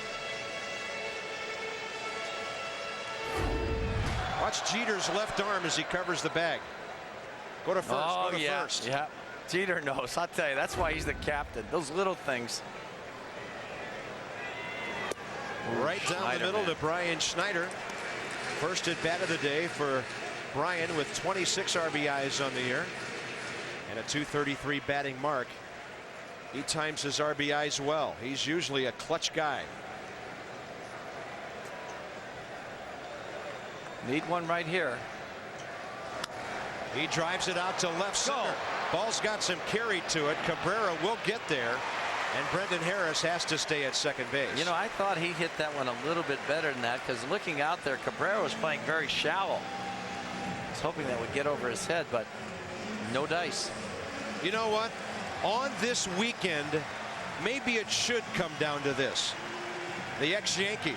Watch Jeter's left arm as he covers the bag. Go to first.
Oh,
go to
yeah,
first.
yeah. Jeter knows. I'll tell you, that's why he's the captain. Those little things.
Right down the middle to Brian Schneider. First at bat of the day for Brian with 26 RBIs on the year and a .233 batting mark. He times his RBIs well. He's usually a clutch guy.
Need one right here.
He drives it out to left center. Ball's got some carry to it. Cabrera will get there, and Brendan Harris has to stay at second base.
You know, I thought he hit that one a little bit better than that, because looking out there, Cabrera was playing very shallow. I was hoping that would get over his head, but no dice.
You know what? On this weekend, maybe it should come down to this. The ex-Yankee.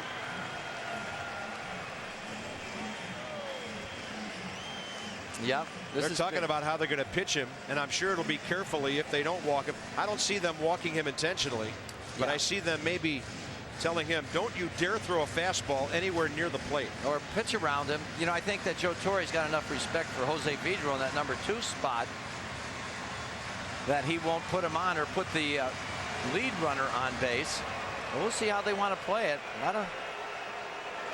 Yeah.
They're talking about how they're going to pitch him, and I'm sure it'll be carefully if they don't walk him. I don't see them walking him intentionally, but I see them maybe telling him, don't you dare throw a fastball anywhere near the plate.
Or pitch around him. You know, I think that Joe Torre's got enough respect for Jose Vidro in that number 2 spot that he won't put him on or put the lead runner on base. We'll see how they want to play it. A lot of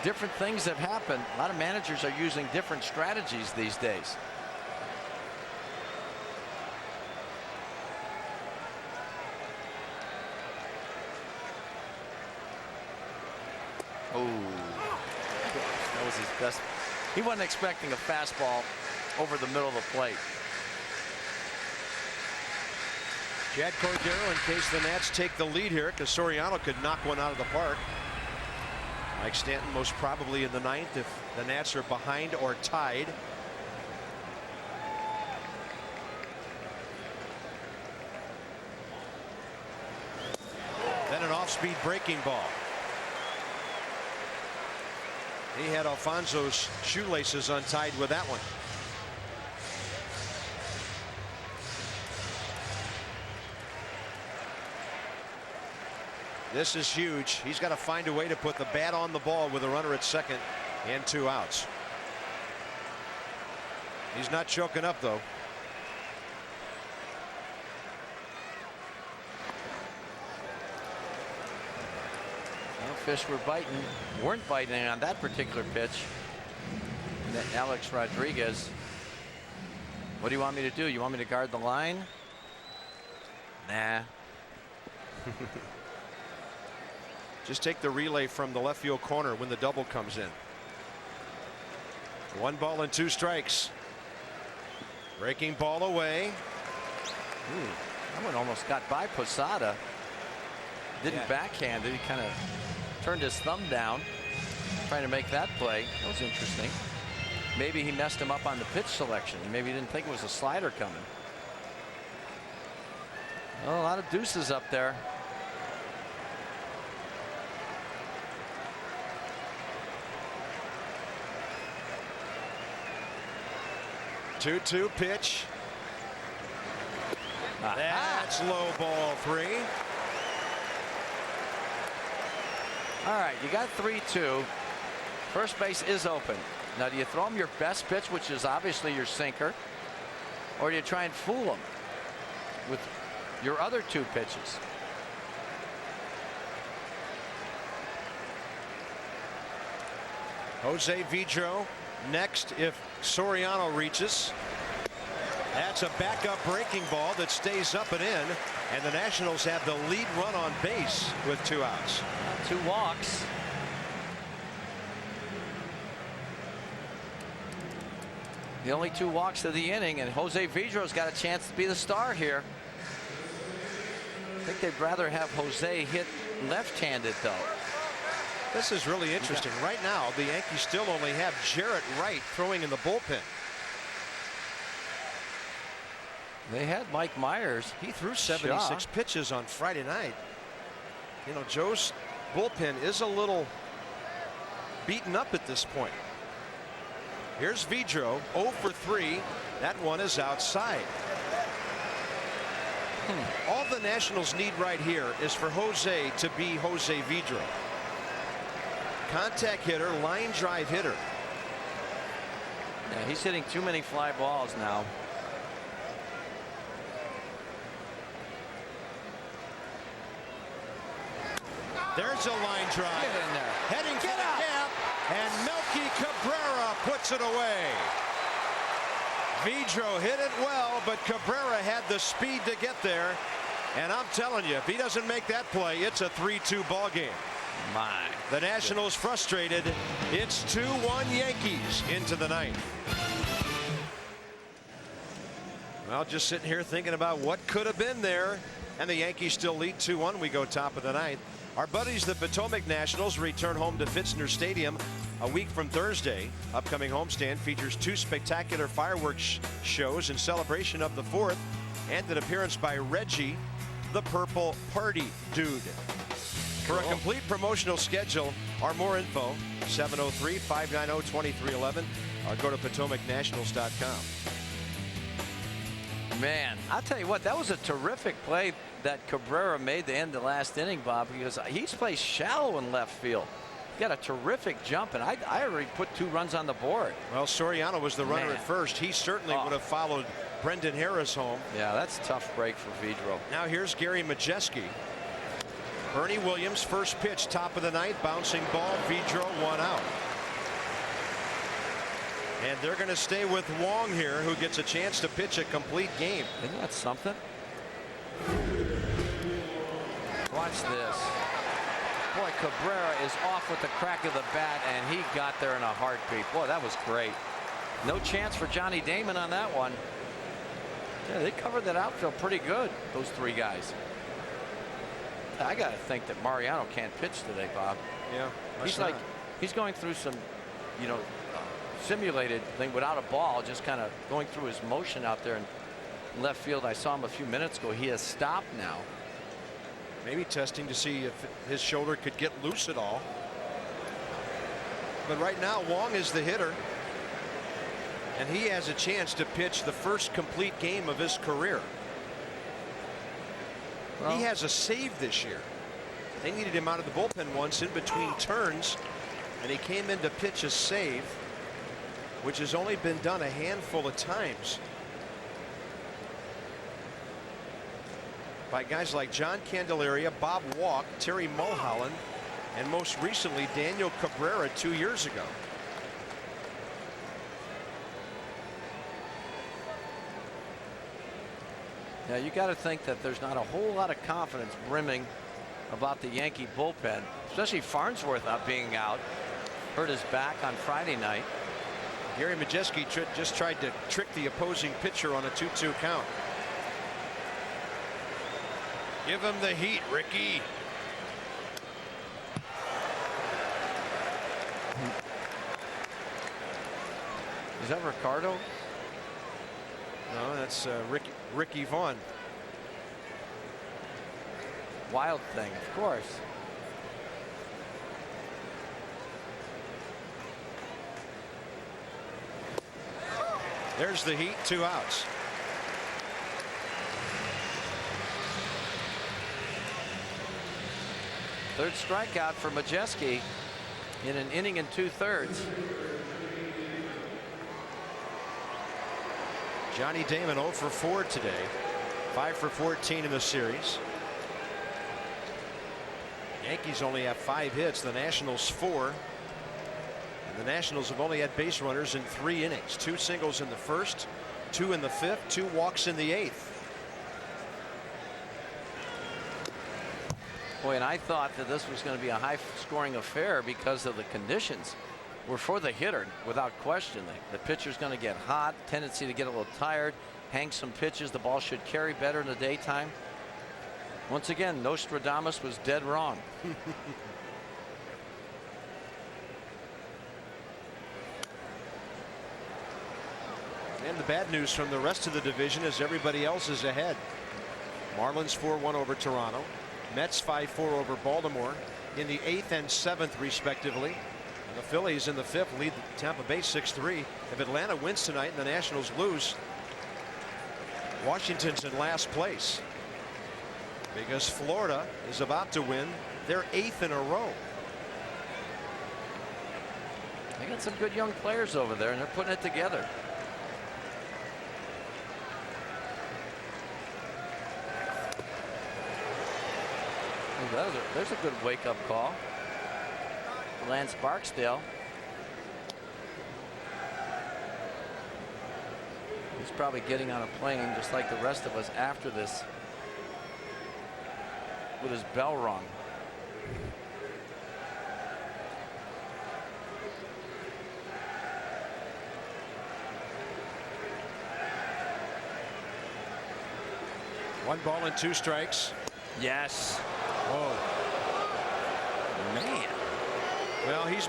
different things have happened. A lot of managers are using different strategies these days. Oh, that was his best. He wasn't expecting a fastball over the middle of the plate.
Chad Cordero, in case the Nats take the lead here, because Soriano could knock one out of the park. Mike Stanton most probably in the 9th if the Nats are behind or tied. Then an off-speed breaking ball. He had Alfonso's shoelaces untied with that one. This is huge. He's got to find a way to put the bat on the ball with a runner at second and 2 outs. He's not choking up, though.
Well, fish weren't biting on that particular pitch. And then Alex Rodriguez. What do you want me to do? You want me to guard the line? Nah.
Just take the relay from the left field corner when the double comes in. 1 ball and 2 strikes. Breaking ball away.
Ooh, that one almost got by Posada. Didn't backhand it. He kind of turned his thumb down, trying to make that play. That was interesting. Maybe he messed him up on the pitch selection. Maybe he didn't think it was a slider coming. Well, a lot of deuces up there.
2-2 pitch. That's low, ball 3.
All right, you got 3-2. First base is open. Now, do you throw him your best pitch, which is obviously your sinker, or do you try and fool him with your other 2 pitches?
Jose Vidro next if Soriano reaches. That's a backup breaking ball that stays up and in, and the Nationals have the lead run on base with 2 outs.
2 walks. The only 2 walks of the inning, and Jose Vidro's got a chance to be the star here. I think they'd rather have Jose hit left-handed, though.
This is really interesting. Right now, the Yankees still only have Jarrett Wright throwing in the bullpen.
They had Mike Myers.
He threw 76 pitches on Friday night. You know, Joe's bullpen is a little beaten up at this point. Here's Vidro, 0 for 3. That one is outside. All the Nationals need right here is for Jose to be Jose Vidro. Contact hitter, line drive hitter.
Yeah, he's hitting too many fly balls now.
There's a line drive.
Get in there.
Heading for the gap, and Melky Melky Cabrera puts it away. Vidro hit it well, but Cabrera had the speed to get there. And I'm telling you, if he doesn't make that play, it's a 3-2 ball game.
My.
The Nationals frustrated. It's 2-1 Yankees into the ninth. Well, just sitting here thinking about what could have been there. And the Yankees still lead 2-1. We go top of the ninth. Our buddies, the Potomac Nationals, return home to Pfitzner Stadium a week from Thursday. Upcoming homestand features 2 spectacular fireworks shows in celebration of the 4th and an appearance by Reggie, the Purple Party Dude. For a complete promotional schedule or more info, 703-590-2311 or go to PotomacNationals.com.
Man, I'll tell you what, that was a terrific play that Cabrera made the end of the last inning, Bob, because he's played shallow in left field. He got a terrific jump, and I already put 2 runs on the board.
Well, Soriano was the runner at first. He certainly would have followed Brendan Harris home.
Yeah, that's a tough break for Vidro.
Now here's Gary Majeski. Bernie Williams, first pitch, top of the ninth, bouncing ball, Vidro, 1 out. And they're going to stay with Wong here, who gets a chance to pitch a complete game.
Isn't that something? Watch this. Boy, Cabrera is off with the crack of the bat, and he got there in a heartbeat. Boy, that was great. No chance for Johnny Damon on that one. Yeah, they covered that outfield pretty good, those 3 guys. I got to think that Mariano can't pitch today, Bob.
Yeah,
he's going through some, simulated thing without a ball, just kind of going through his motion out there in left field. I saw him a few minutes ago. He has stopped now.
Maybe testing to see if his shoulder could get loose at all. But right now, Wong is the hitter. And he has a chance to pitch the first complete game of his career. Well, he has a save this year. They needed him out of the bullpen once in between turns, and he came in to pitch a save, which has only been done a handful of times by guys like John Candelaria, Bob Walk, Terry Mulholland, and most recently Daniel Cabrera 2 years ago.
Now you got to think that there's not a whole lot of confidence brimming about the Yankee bullpen, especially Farnsworth not being out. Hurt his back on Friday night.
Gary Majeski just tried to trick the opposing pitcher on a 2-2 count. Give him the heat, Ricky.
Is that Ricardo?
No, that's Ricky Vaughn.
Wild Thing, of course.
There's the heat, 2 outs.
Third strikeout for Majeski in an inning and 2/3.
Johnny Damon 0 for 4 today. 5 for 14 in the series. Yankees only have 5 hits. The Nationals 4. And the Nationals have only had base runners in 3 innings. 2 singles in the first, 2 in the 5th, 2 walks in the 8th.
Boy, and I thought that this was going to be a high-scoring affair because of the conditions were for the hitter, without question. The pitcher's going to get hot, tendency to get a little tired, hang some pitches. The ball should carry better in the daytime. Once again, Nostradamus was dead wrong.
And the bad news from the rest of the division is everybody else is ahead. Marlins 4-1 over Toronto. Mets 5-4 over Baltimore in the 8th and 7th respectively. And the Phillies in the 5th lead Tampa Bay 6-3. If Atlanta wins tonight and the Nationals lose, Washington's in last place because Florida is about to win their 8th in a row.
They got some good young players over there, and they're putting it together. There's a good wake-up call. Lance Barksdale. He's probably getting on a plane just like the rest of us after this with his bell rung.
One ball and 2 strikes.
Yes.
Oh
man.
Well, he's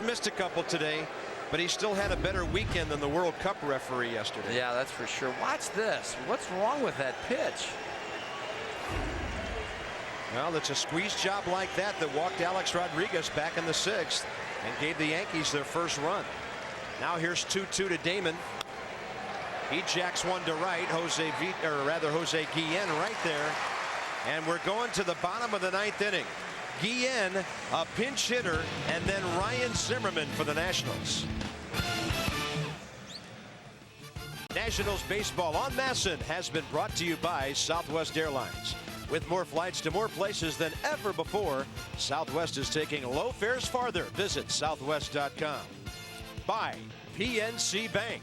missed a couple today, but he still had a better weekend than the World Cup referee yesterday.
Yeah, that's for sure. Watch this. What's wrong with that pitch?
Well, it's a squeeze job like that walked Alex Rodriguez back in the 6th and gave the Yankees their first run. Now here's 2-2 to Damon. He jacks one to right. Jose Guillen right there. And we're going to the bottom of the 9th inning. Guillen, a pinch hitter, and then Ryan Zimmerman for the Nationals. Nationals baseball on Masson has been brought to you by Southwest Airlines. With more flights to more places than ever before, Southwest is taking low fares farther. Visit southwest.com. By PNC Bank.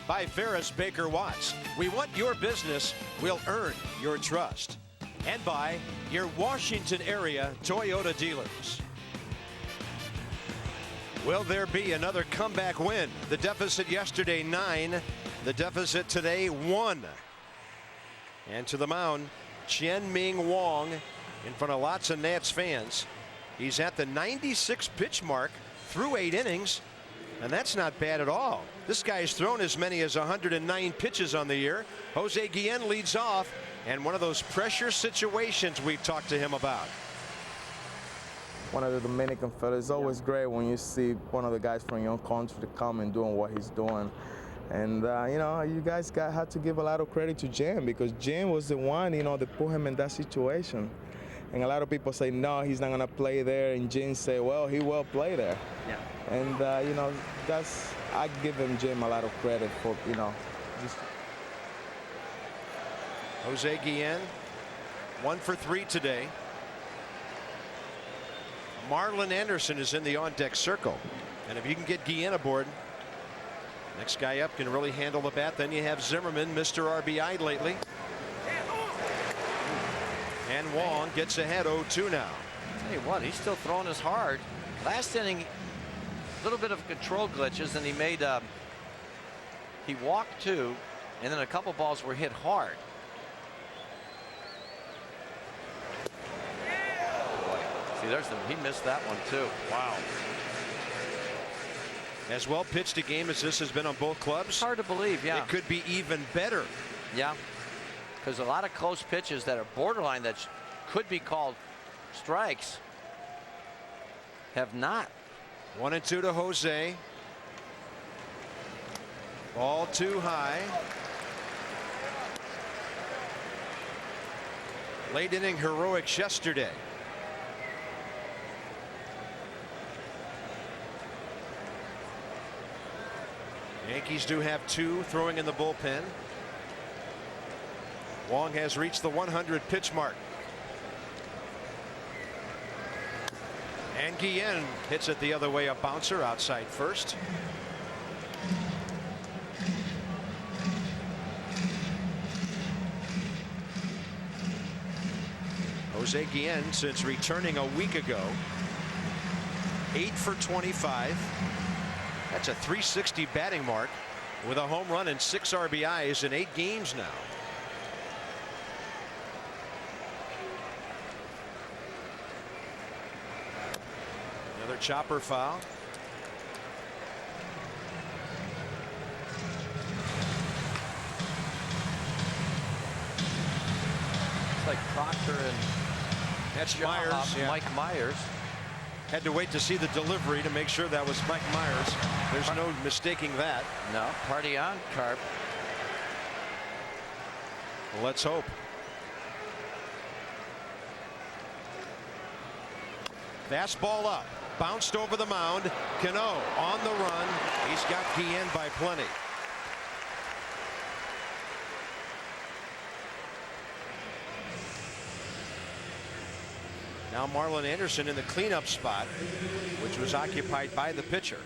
By Ferris Baker Watts. We want your business. We'll earn your trust. And by your Washington area Toyota dealers. Will there be another comeback win? The deficit yesterday 9. The deficit today 1. And to the mound, Chien-Ming Wang in front of lots of Nats fans. He's at the 96 pitch mark through 8 innings. And that's not bad at all. This guy's thrown as many as 109 pitches on the year. Jose Guillen leads off, and one of those pressure situations we've talked to him about.
One of the Dominican fellas. It's always great when you see one of the guys from your country to come and doing what he's doing. And, you know, you guys had to give a lot of credit to Jim, because Jim was the one, you know, that put him in that situation. And a lot of people say, no, he's not going to play there. And Jim say, well, he will play there.
Yeah.
And, you know, I give Jim a lot of credit for, you know, just.
Jose Guillen, 1 for 3 today. Marlon Anderson is in the on-deck circle. And if you can get Guillen aboard, next guy up can really handle the bat. Then you have Zimmerman, Mr. RBI lately. And Wong gets ahead 0-2 now.
Tell you what, he's still throwing as hard. Last inning, a little bit of control glitches, and he walked 2, and then a couple balls were hit hard. See, he missed that one too. Wow.
As well pitched a game as this has been on both clubs.
It's hard to believe, yeah.
It could be even better.
Yeah, because a lot of close pitches that are borderline that could be called strikes have not.
1-2 to Jose. Ball too high. Late inning heroics yesterday. Yankees do have 2 throwing in the bullpen. Wong has reached the 100 pitch mark. And Guillen hits it the other way, a bouncer outside first. Jose Guillen, since returning a week ago, 8 for 25. That's a 360 batting mark with a home run and 6 RBIs in 8 games now. Another chopper foul.
It's like Proctor and
that's Myers. Yeah.
Mike Myers.
Had to wait to see the delivery to make sure that was Mike Myers. There's no mistaking that.
No, party on, Carp.
Well, let's hope. Fastball up, bounced over the mound. Cano on the run. He's got Guillen by plenty. Now Marlon Anderson in the cleanup spot, which was occupied by the pitcher.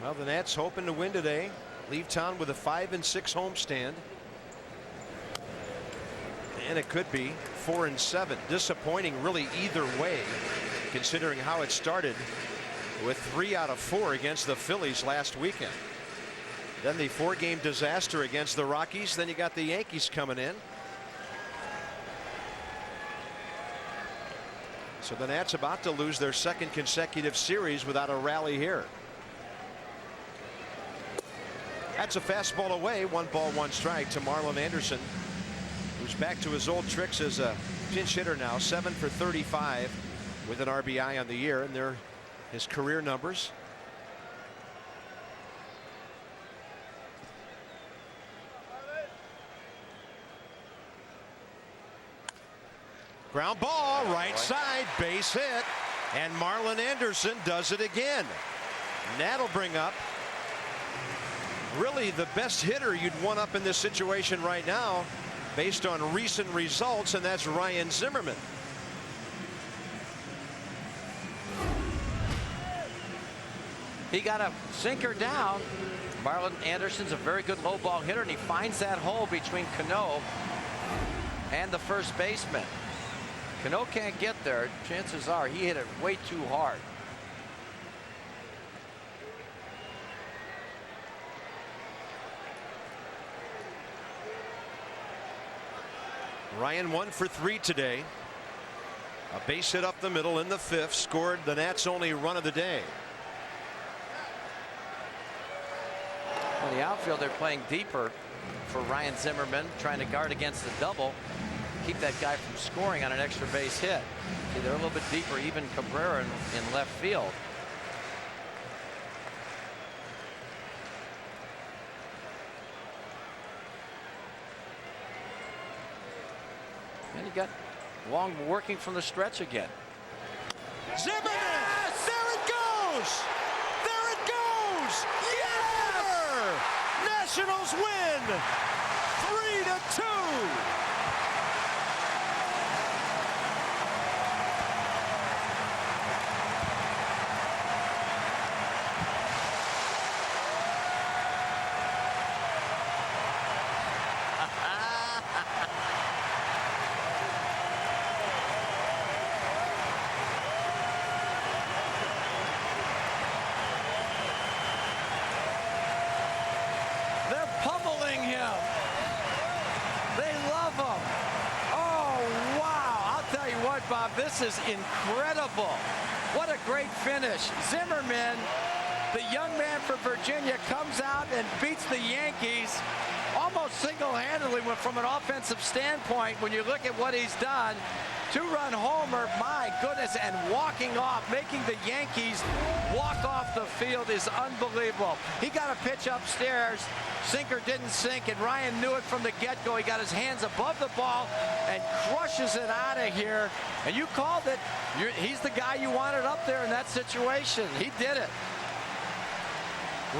Well, the Nats hoping to win today. Leave town with a 5-6 homestand. And it could be 4-7. Disappointing really either way, considering how it started with 3 out of 4 against the Phillies last weekend. Then the 4-game disaster against the Rockies. Then you got the Yankees coming in. So the Nats about to lose their 2nd consecutive series without a rally here. That's a fastball away. 1 ball, 1 strike to Marlon Anderson, who's back to his old tricks as a pinch hitter now. 7 for 35 with an RBI on the year, and they're his career numbers. Ground ball, right side, base hit, and Marlon Anderson does it again. And that'll bring up really the best hitter you'd want up in this situation right now based on recent results, and that's Ryan Zimmerman.
He got a sinker down. Marlon Anderson's a very good low ball hitter, and he finds that hole between Cano and the first baseman. Cano can't get there. Chances are he hit it way too hard.
Ryan 1 for 3 today. A base hit up the middle in the 5th, scored the Nats' only run of the day.
On the outfield, they're playing deeper for Ryan Zimmerman, trying to guard against the double, keep that guy from scoring on an extra base hit. See, they're a little bit deeper, even Cabrera in left field. And he got Wong working from the stretch again.
Zimmerman! Yes! There it goes! There it goes! Yes! Nationals win! 3-2!
Pummeling him. They love him. Oh, wow. I'll tell you what, Bob, this is incredible. What a great finish. Zimmerman, the young man from Virginia, comes out and beats the Yankees almost single-handedly from an offensive standpoint. When you look at what he's done, 2-run homer, my goodness, and walking off, making the Yankees walk off the field is unbelievable. He got a pitch upstairs. Sinker didn't sink, and Ryan knew it from the get-go. He got his hands above the ball and crushes it out of here. And you called it. He's the guy you wanted up there in that situation. He did it.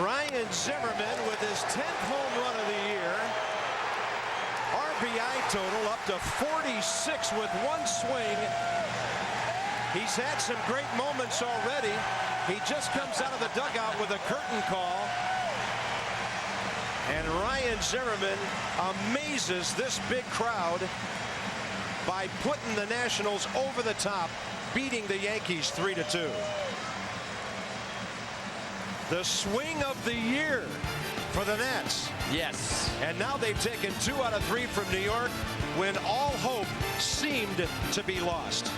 Ryan Zimmerman with his 10th home run of the year. RBI total up to 46 with 1 swing. He's had some great moments already. He just comes out of the dugout with a curtain call. And Ryan Zimmerman amazes this big crowd by putting the Nationals over the top, beating the Yankees 3-2. The swing of the year for the Nats.
Yes.
And now they've taken 2 out of 3 from New York when all hope seemed to be lost.